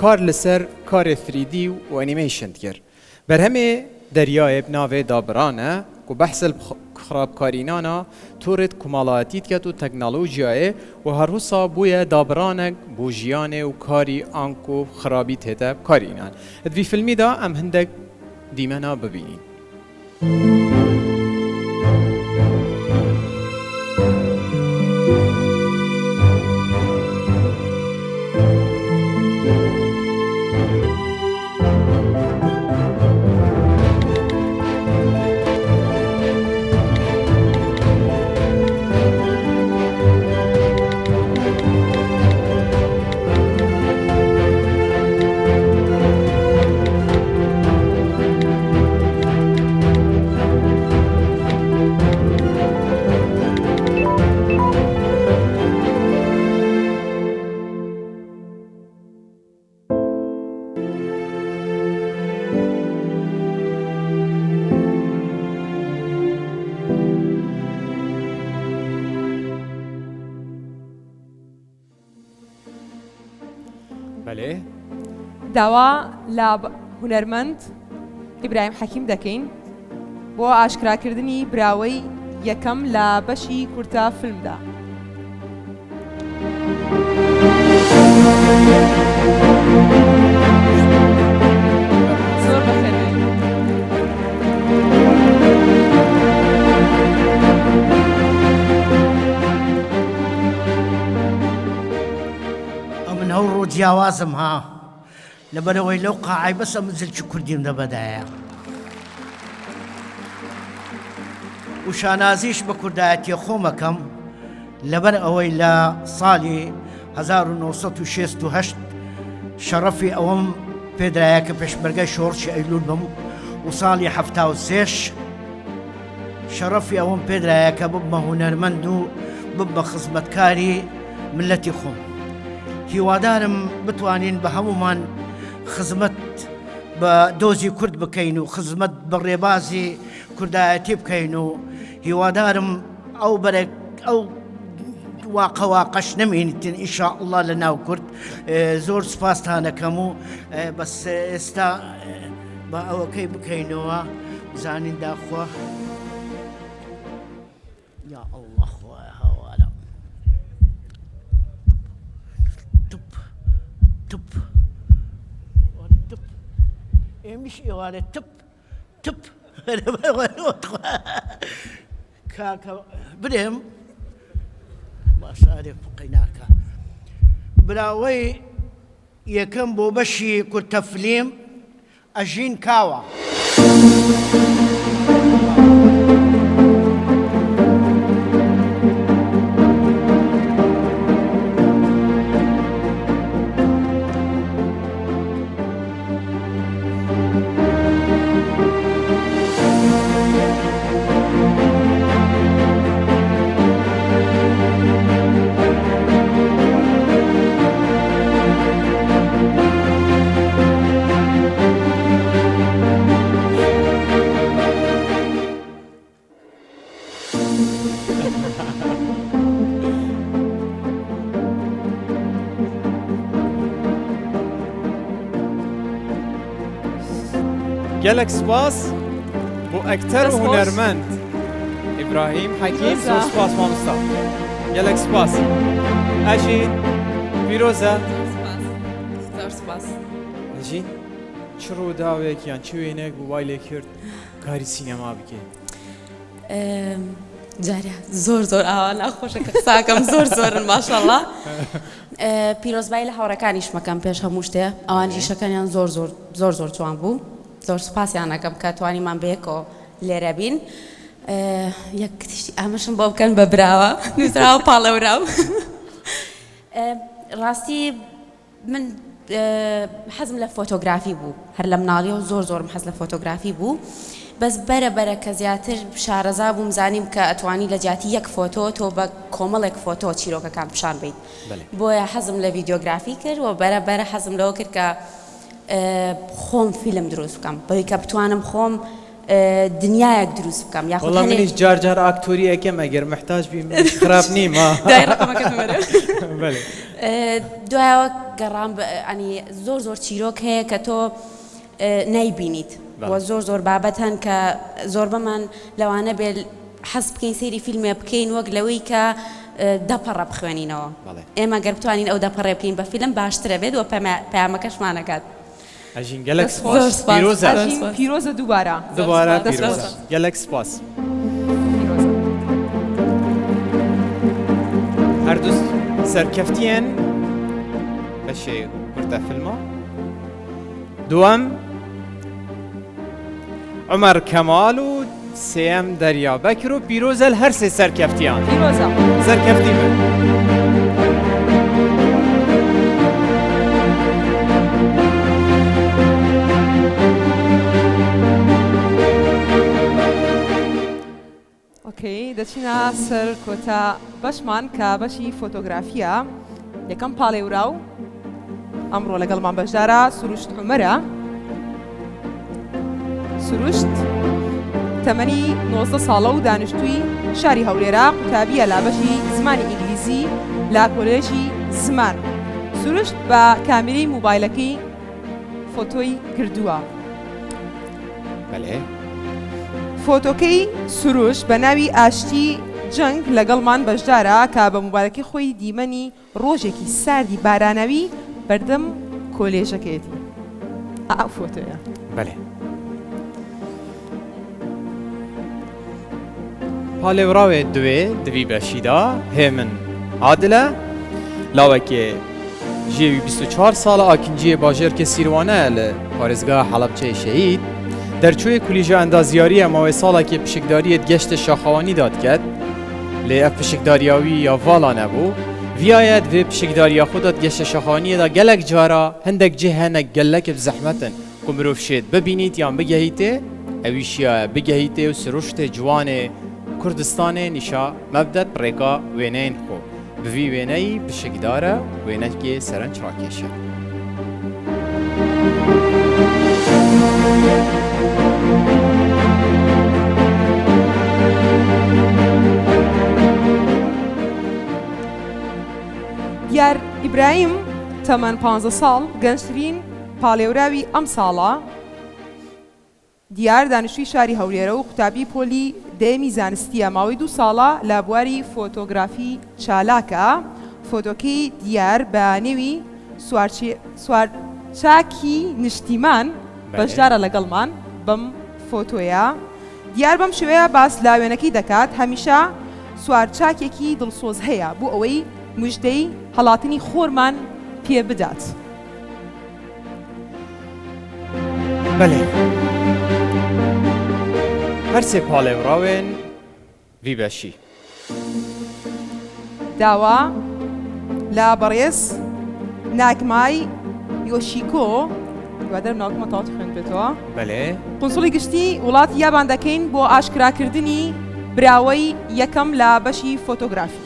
Speaker 1: کار لەسەر کارێ 3D و ئەنیمەیشن کرد بەرهەمێ دەریایە ناوێ دابرانە و بەحسل خراپکارینانە تورێت کوماڵایەتیت کەت و تەکنۆلۆژیایە و هەروسا بووە دابرانێک بۆ ژیانێ و کاری ئانک و خرابی تێتە بکارینان دوی فیلمیدا ئەم هەندێک دیمەنا ببینین
Speaker 2: داوا لە هونەرمەند ئیبراهیم حەکیم دەکەین بۆ ئاشکراکردنی براوەی یەکەم لە بەشی کورتە فیلمدا.
Speaker 12: من هەوڕۆ جیاوازم ها لەبەرەوەی لەو قاعی بەسە مزلکی کوردیم دەبەدایە و شانازیش بە کوردایەتی خۆمەکەم لەبەر ئەوەی لە ساڵی 1968 شەڕەفی ئەوەم پێدرایە کە پێشمەرگەی شۆڕشی ئەیلول بم و ساڵی 73 شەڕەفی ئەوەم پێدرایە کە ببمە هونەرمەند و ببمە خزمەتکاری ملەتی خۆم هیوادارم بتوانین بە هەمومان خزمەت بە دۆزی کورد بکەین و خزمەت بە ڕێبازی کوردایەتی بکەین و هیوادارم ئەو واقەواقەش نەمێنیتن ئینشاءالله لە ناو کورد زۆر سوپاستانەکەم و بەس ئێستا بە ئەوەکەی بکەینەوە زانین داخوا یا الله خوای هەوارە تپ ئێمیش ئێوارە تپ کاکە برێم باشارێک بقیناکە براوەی یەکەم بۆ بەشی کورتەفلیم ئەژین کاوە
Speaker 1: gelek spas bu ekter û hunermend İbrahim Hekîm zor spas mamosta gelek spas Ejîn pîroz e
Speaker 2: zor spas
Speaker 1: Ejîn çi rûdawek yan çi wênek bu way lê kir karî sînema bike
Speaker 3: جارە زۆر زۆر ئاوا ناخۆشە کە قساکەم زۆر زۆرن ماشەڵڵا پیرۆزبایی لە هاوڕەکانیش مەکەم پێش هەموو شتێ ئەوان ژیشەکانیان زۆر زۆر جوان بوو زۆر سوپاسیان ئەەکەم کە توانیمان بەیەکەوە لێرە بین یەک تشتی ئامەشم بۆ بکەن بە براوە نووسراوە پاڵەوراو ڕاستی من حەزم لە فۆتۆگرافی بوو هەر لە مناڵیەوە زۆر زۆرم حەز لە فۆتۆگرافی بوو بەس بەرە کە زیاتر شارەزا بووم زانیم کە ئەتوانی لە جیاتی یەک فۆتۆ تۆ بە کۆمەڵێک فۆتۆ چیرۆکەکان پیشان بیت بۆیە حەزم لە ڤیدیۆگرافی کرد و بەرە حەزم لەوە کرد کە خۆم فیلم دروست بکەم بەوەی کە بتوانم خۆم دنیایەک دروست بکەم
Speaker 1: یاخۆ منیش جار ئاکتۆری ئەەکەم ئەگەر محتاج بیم خراپ نیم
Speaker 3: دوایەوە گەڕام ئەنی زۆر چیرۆک هەیە کە تۆ نایبینیت وە زۆر بابەت هەن کە زۆر بەمان لەوانە بێ حەز بکەین سەیری فیلمێ بکەین وەک لەوەی کە دەپەڕە بخوێنینەوە ئێمە گەر بتوانین ئەو دەپەڕێ بکەین بە فیلم باشترە بێت و پەیامەکەشمانەکات
Speaker 1: ئەژین گەلەک سپاس
Speaker 2: پیرۆزە دووبارە
Speaker 1: پیرۆزە گەلەک سپاس هەردوو سەرکەفتیان بەشێ کورتە فیلمە دووەم عمر کەمال و سێم دەریا بەکر و پیرۆزە هەر سێ سەرکەفتیان سەرکەفتی بن
Speaker 2: ئۆکەی دەچینە سەر کۆتا بەشمان کە بەشی فۆتۆگرافیە یەکەم پاڵێوراو ئەمڕۆ لەگەڵمان بەشدارە سروشت عومەرە سروشت تەمەنی 19 ساڵە و دانیشتووی شاری هەولێرە قوتابیە لا بەشی زمانی ئینگلیزی لا کۆلێژی زمان سروشت بە کامێرەی موبایلەکەی فۆتۆی کردووە فۆتۆکەی سروش بە ناوی ئاشتی جەنگ لەگەڵمان بەشدارە کە بە موبایلەکەی خۆی دیمەنی ڕۆژێکی ساردی بارانەوی بەردەم کۆلێژەکەیەتی ئەو فۆتۆیە
Speaker 1: پاڵێوراوێ دوێ دوی بەشیدا هێ من عادلە لاوەکێ جیوی 24 سال آکنجی باجر که سیروانه لپارزگاه حلبچه شهید در چوی کلیجا اندازیاری ماوی سالا که پشکداری گشت شاخوانی داد کد لی اف پشکداریاوی یا والا نبو ویاید و پشکداریا خودت گشت شاخوانی دا گلک جارا هندک جهنک گلک بزحمتن کمروف شید ببینید یا بگهیته اویشیا بگهیته و سروشت جوان کردستان نشا مبدت برگا وینین خو بوی وینایی پشکداره وینک که سرنج راکشه
Speaker 2: دیار ئیبراهیم تەمەن 15 ساڵ گەنجترین پاڵێوراوی ئەم ساڵە دیار دانیشتووی شاری هەولێرە و قوتابی پۆلی دەیەمی زانستیە ماوەی 2 ساڵە لە بواری فۆتۆگرافی چالاکە فۆتۆکەی دیار بە نێوی سوارچاکی نیشتیمان بەشدارە لەگەڵمان بەم فۆتۆیە دیار بەم شوەیە باس لە وێنەکەی دەکات هەمیشە سوارچاکێکی دڵسۆز هەیە بۆ ئەوەی مژدەی هەڵاتنی خۆرمان پێ بدات.
Speaker 1: بەڵێ هەرسێ پاڵێوراوێن وی بەشی
Speaker 2: داوا لە بەڕێز ناگمای یۆشیکۆ دوادەر ناوکمە تاوت خوێن بێتەوە
Speaker 1: بەڵێ
Speaker 2: قونسڵی گشتی وڵاتی یابان دەکەین بۆ ئاشکراکردنی براوەی یەکەم لە بەشی فۆتۆگرافی.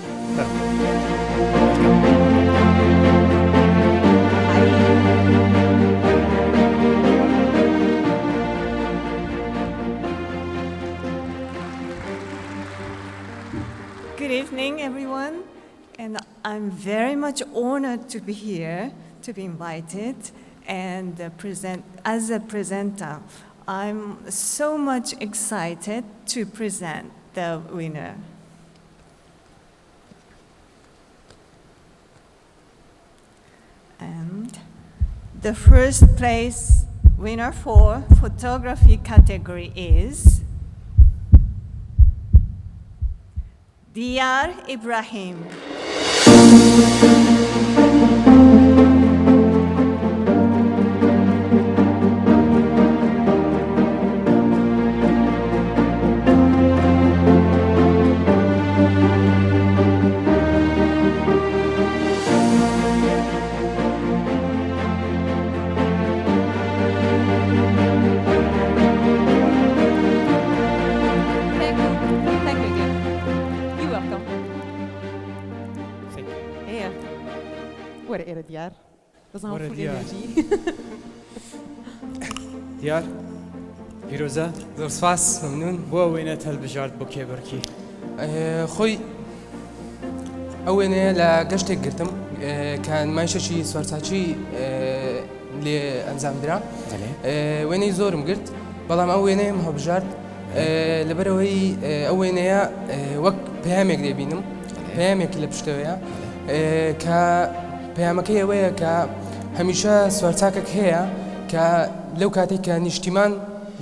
Speaker 13: Good evening, everyone, and I'm very much honored to be here, to be invited and present as a presenter. I'm so much excited to present the winner. And the first place winner for photography category is Diyar Ibrahim.
Speaker 2: دیار
Speaker 1: دیار پیرۆزە
Speaker 16: زۆر سپاس مەمنون
Speaker 1: بۆ وێنە هەڵبژارد بۆ کێبەرکی
Speaker 16: خۆی ئەو وێنەیە لە گەشتێک گرتم کە نمایشەکی سوارچاکی لێ ئەنجامدرا وێنەی زۆرم گرت بەڵام ئەو وێنەیەم هەڵبژارد لەبەرەوەی ئەو وێنەیە وەک پەیامێک لێبینم پەیامێکی لە پشتەوەیە کە پەیامەکەی ئەوەیە کە هەمیشە سوارچاکێک هەیە کە لەو کاتێک کە نیشتیمان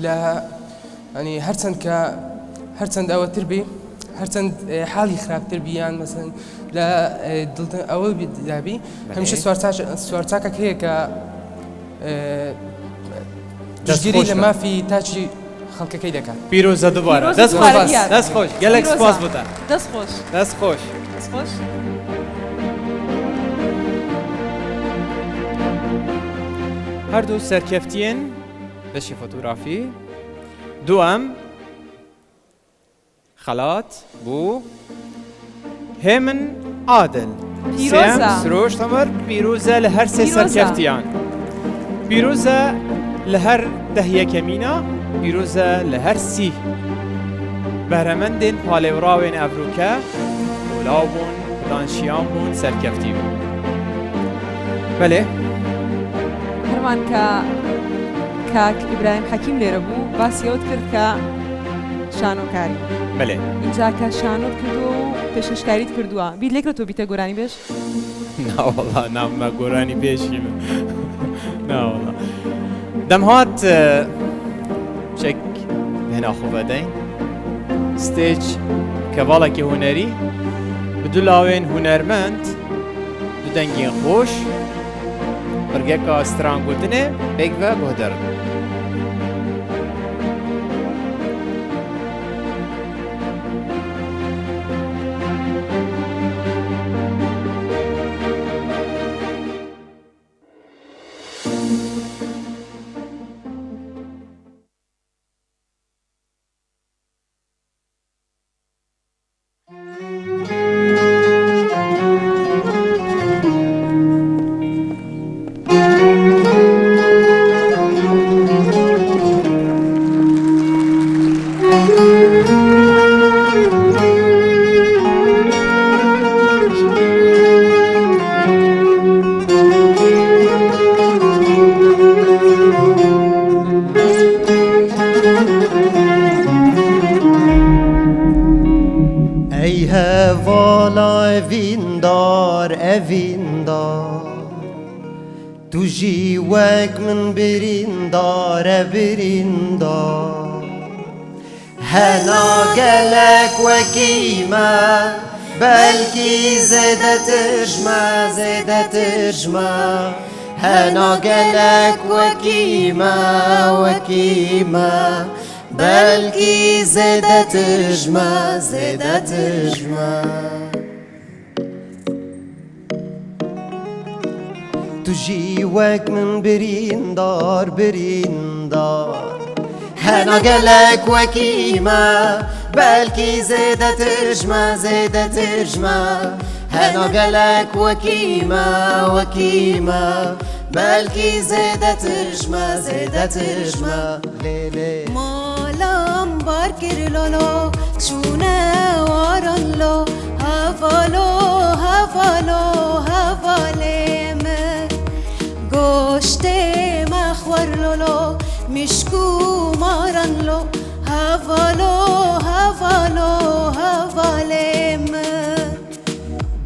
Speaker 16: لە ینی هەرچەند ئەوەتر بێ هەرچەند حاڵی خراپتر بیان مەسەن لە ئەوە دابی هەمیشە سوارچاکێک هەیە کە دەستگیری لە مافی تاچی خەڵکەکەی دەکات.
Speaker 1: پیرۆزە دووبارە دەست خۆش گەلێک سپاس بۆتە
Speaker 2: دەست خۆش
Speaker 1: دەست خۆش
Speaker 2: دەست خۆش.
Speaker 1: هەردوو سەرکەفتیان بەشی فۆتۆگرافی دووەم خەلات بوو هێمن عادل سرۆش تەمەر پیرۆزە لە هەر سێ سەرکەفتیان پیرۆزە لە هەر دەهیەکەمینە پیرۆزە لە هەر سی بەرهەمەندێن پاڵێوراوێن ئەڤروکە وڵاو بوون دانشیان بوون سەرکەفتی بوون بەڵێ
Speaker 2: هەرمان کە کاک ئیبراهیم حەکیم لێرە بوو باسیەوت کرد کە شانۆکاری
Speaker 1: بەڵێ
Speaker 2: اینجا کە شانۆت کردو و پێشکەشکاریت کردووە بیت لێکرە تۆ بیتە گۆرانی بێش
Speaker 1: ناوەڵا ناممە گۆرانی پێشی ناوەڵا دەمهات چێک هێناخۆ بەدەین ستێج کەڤاڵێکی هونەری بدولاوێن هونەرمەند دوو دەنگین خۆش برگه که سترانگوتنه بگ و بودر
Speaker 17: وك من بريندار بريندار هنا قالك وكيما بلكي زادت ترجمة زادت ترجمة هنا قالك وكيما وكيما بلكي زادت ترجمة زادت ترجمة تجي وك من بريندار بريندار هنا قالك وكيما بلكي زادت ترجمة زادت ترجمة هنا قالك وكيما وكيما بلكي زادت ترجمة زادت ترجمة ليلي
Speaker 21: مالام باركر لولو شونا وارن لو هفالو هفالو هفاليم گوشته مخور لولو مشکو مارن لو هفالو هفالو هفاليم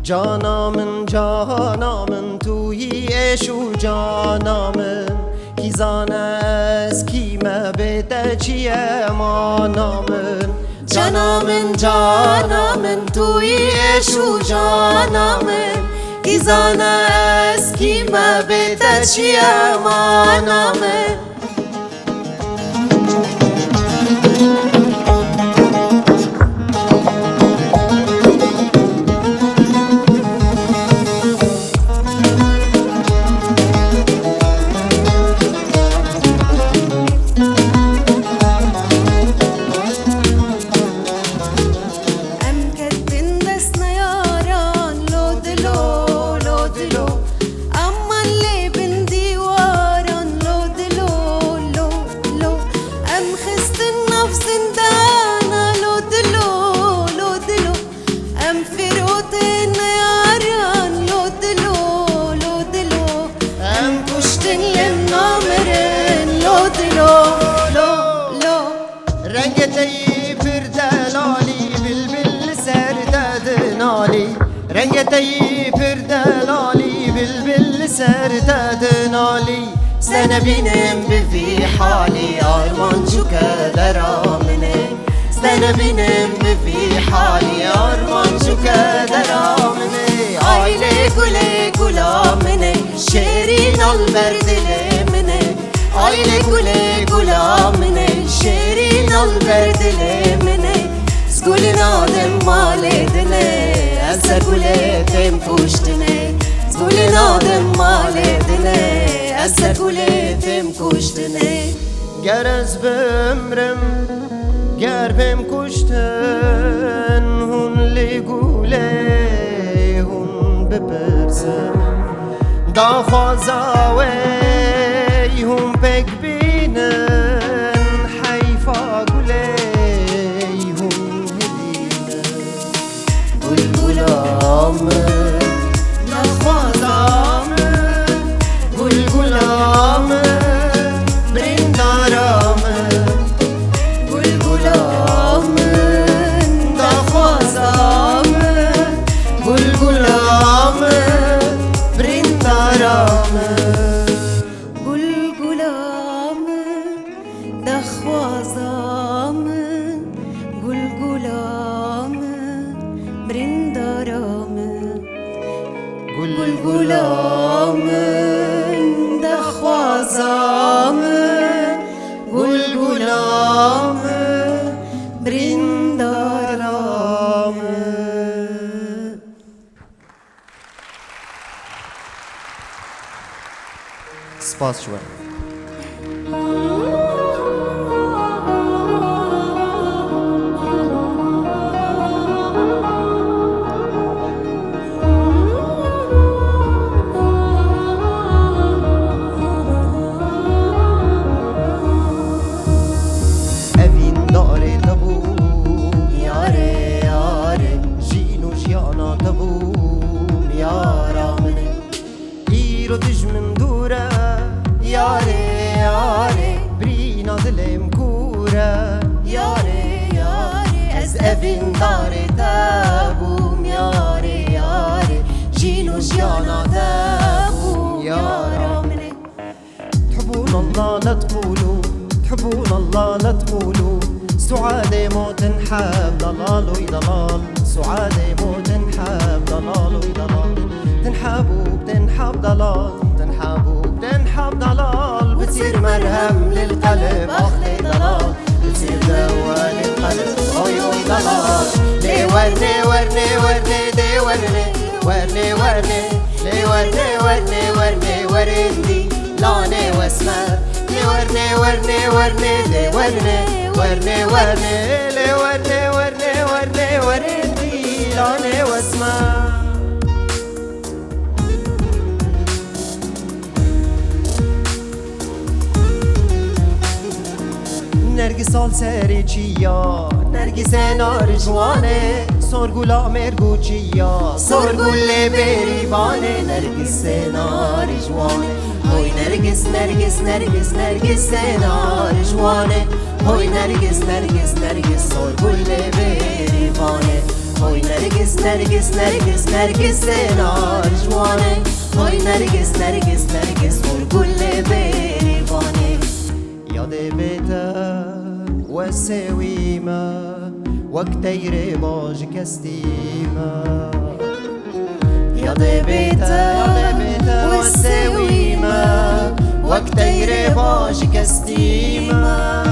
Speaker 17: جانا من توی عشو جانا من کی زانه از کی مبته چیه مانا من
Speaker 21: جانا من توی عشو جانا من کی زانه از کی مبته چیه مانا من
Speaker 17: رنگتي پردلالي بالبل سردادنالي سنة بينم بفي حالي أرمان شو كدرامني سنة بينم بفي حالي أرمان شو كدرامني عيلي كلي كلامني شيرين البرد لمني عيلي كلي كلامني شيرين البرد لمني سقول نادم مالي دني أسا كليتم كشتني سقول نادم مالي دني أسا كليتم كشتني جرز بمرم قربم كشتن هون اللي قولي هون ببرزم دا خوازاوي هون بك بينن حيفا قولي هون هدينن بلبلام نخوازام بلبلام برندارام بلبلام نخوازام بلبلام برندارام
Speaker 21: بلبلام
Speaker 17: سپاس جوان
Speaker 21: evin dare tabum yare yare جينو جيانا tabum يا رامني
Speaker 17: تحبون الله لا تقولوا تحبون الله لا تقولوا سعادة موت نحاب ضلال وضلال سعادة موت نحاب ضلال وضلال تنحابوا بتنحاب ضلال تنحابوا بتنحاب ضلال بتصير مرهم للقلب أخلي ضلال بتصير دواء للقلب أوي أوي ضلال ليه ورني ورني ورني دي ورني ورني ورني ليه ورني ورني ورني ورندي لاني واسمر ليه ورني ورني ورني دي ورني ورني ورني ليه ورني ورني ورني ورندي لاني واسمر نرگس سال سری چیا نرگس نار جوانه سرگولا مرگو چیا سرگوله بریبانه نرگس نار جوانه هوی نرگس نرگس نرگس نرگس نار جوانه هوی نرگس نرگس نرگس سرگوله بریبانه هوی نرگس نرگس نرگس نرگس نار جوانه هوی نرگس نرگس نرگس سرگوله بریبانه یاد بیتر وسويما وكتير باج كستيما يا دبيتا وسويما وكتير باج كستيما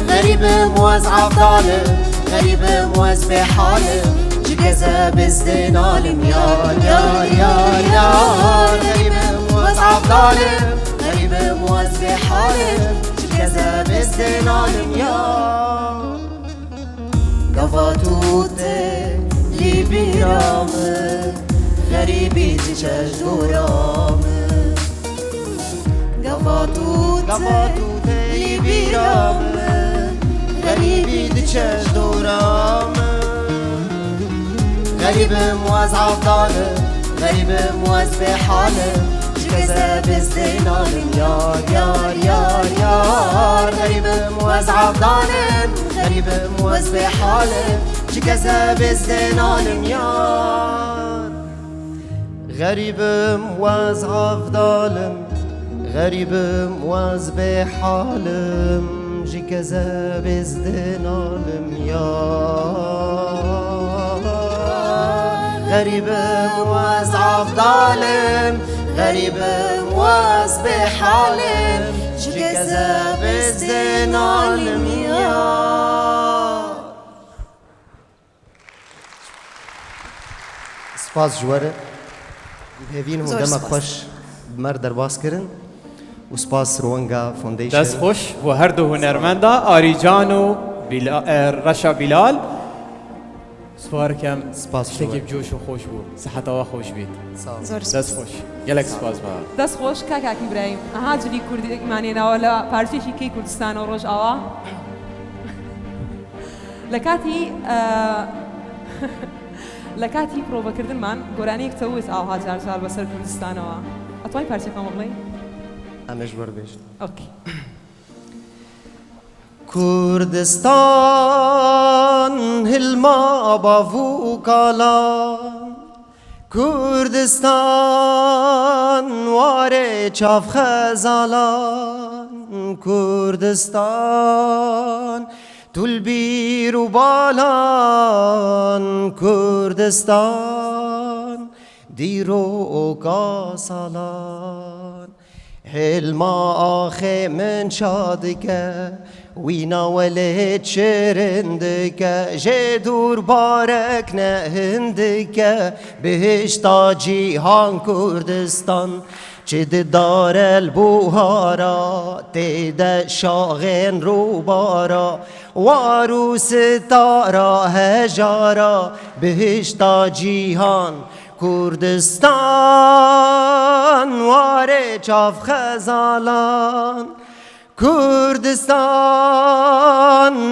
Speaker 17: غريب موز عفضاله غريب موز بحاله جكزة بزدين عالم يار يار يار يار غريب موز عفضاله غريب موز بحاله جكزة بزدين عالم يار قفاتوته لي بيرامه غريبي تشاش دورامه قفاتوته لي بيرامه غريبي تشاش دورامه غريب موز عفضاله غريب موز بحاله جكزة بزدين عالم يار يار يار يار غريب موز عفضاله غريب موز بحاله جكزة بزدين عالم يار غريب موز عفضاله غريب موز بحاله جكزة بزدين عالم يار غريب موز عفضاله غريب موز بحاله جكزة بزدين عالم يار سپاس جواره هێوین هەمدەمە خۆش بمەر دەرباز کردن و سپاس روانگا فوندیشن
Speaker 1: دەست خۆش بۆ هەردوو هونەرمەندا ئاریجان و ڕەشا بیلال سپارکەم شتێکی بجۆش و خۆش بوو سەحەتەوە خۆش بیت دەست خۆش گەلێک سپاس بە
Speaker 2: دەست خۆش کاک ئیبراهیم ئەها جلی کوردیمانێناوە لە پارچێکی کەی کوردستانەوە ڕۆژ ئاوا لە کاتی پرۆڤەکردنمان گۆرانەیەک تەوت ئاوها جارجار بەسەر کوردستانەوە ئەتوانی پارچێکەکەم بڵێ
Speaker 17: ئەمەش وەربێژن
Speaker 2: ئۆکێ
Speaker 17: كردستان هلما بافو كالان كردستان واره چاف خزالان كردستان تلبير بالان كردستان ديرو قاسالان هلما آخي من شادك وينا ولد شرندك جدور باركنا هندك بهشتا جيهان كردستان چد دار البوهارا تید شاغن روبارا وارو ستارا هجارا بهشتا جیهان کردستان واره چاف خزالان کردستان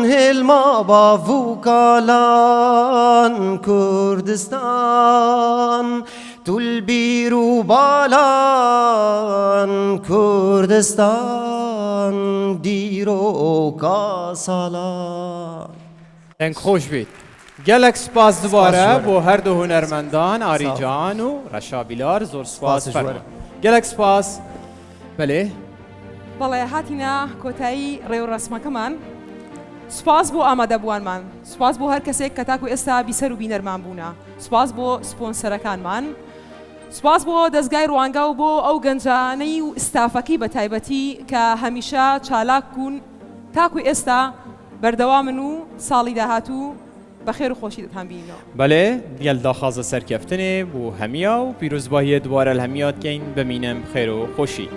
Speaker 17: هلما با وکالان کردستان تول بیرو بالان کردستان دیرو کاسالان
Speaker 1: دنگ خوش بید گلک سپاس دوباره بو هر دو هنرمندان آری جان و رشا بیلار زور سپاس فرمان گلک سپاس بله
Speaker 2: بەڵێ هاتینا کۆتایی ڕێوڕسمەکەمان سوپاس بۆ ئامادەبووانمان سوپاس بۆ هەر کەسێک کە تاکو ئێستا بیسەر و بینەرمان بوونا سوپاس بۆ سپۆنسەرەکانمان سوپاس بۆ دەستگای ڕوانگە و بۆ ئەو گەنجانەی و ئستافەکەی بە تایبەتی کە هەمیشە چالاک بوون تاکو ئێستا بەردەوامن و ساڵی داهاتوو بەخێر و خۆشی دەتان بینەوە
Speaker 1: بەڵێ دیال داخوازە سەرکەفتنێ بۆ هەمیا و پیرۆزباهیە دووارە هەمیات کەین بەمینەم خێر و خۆشی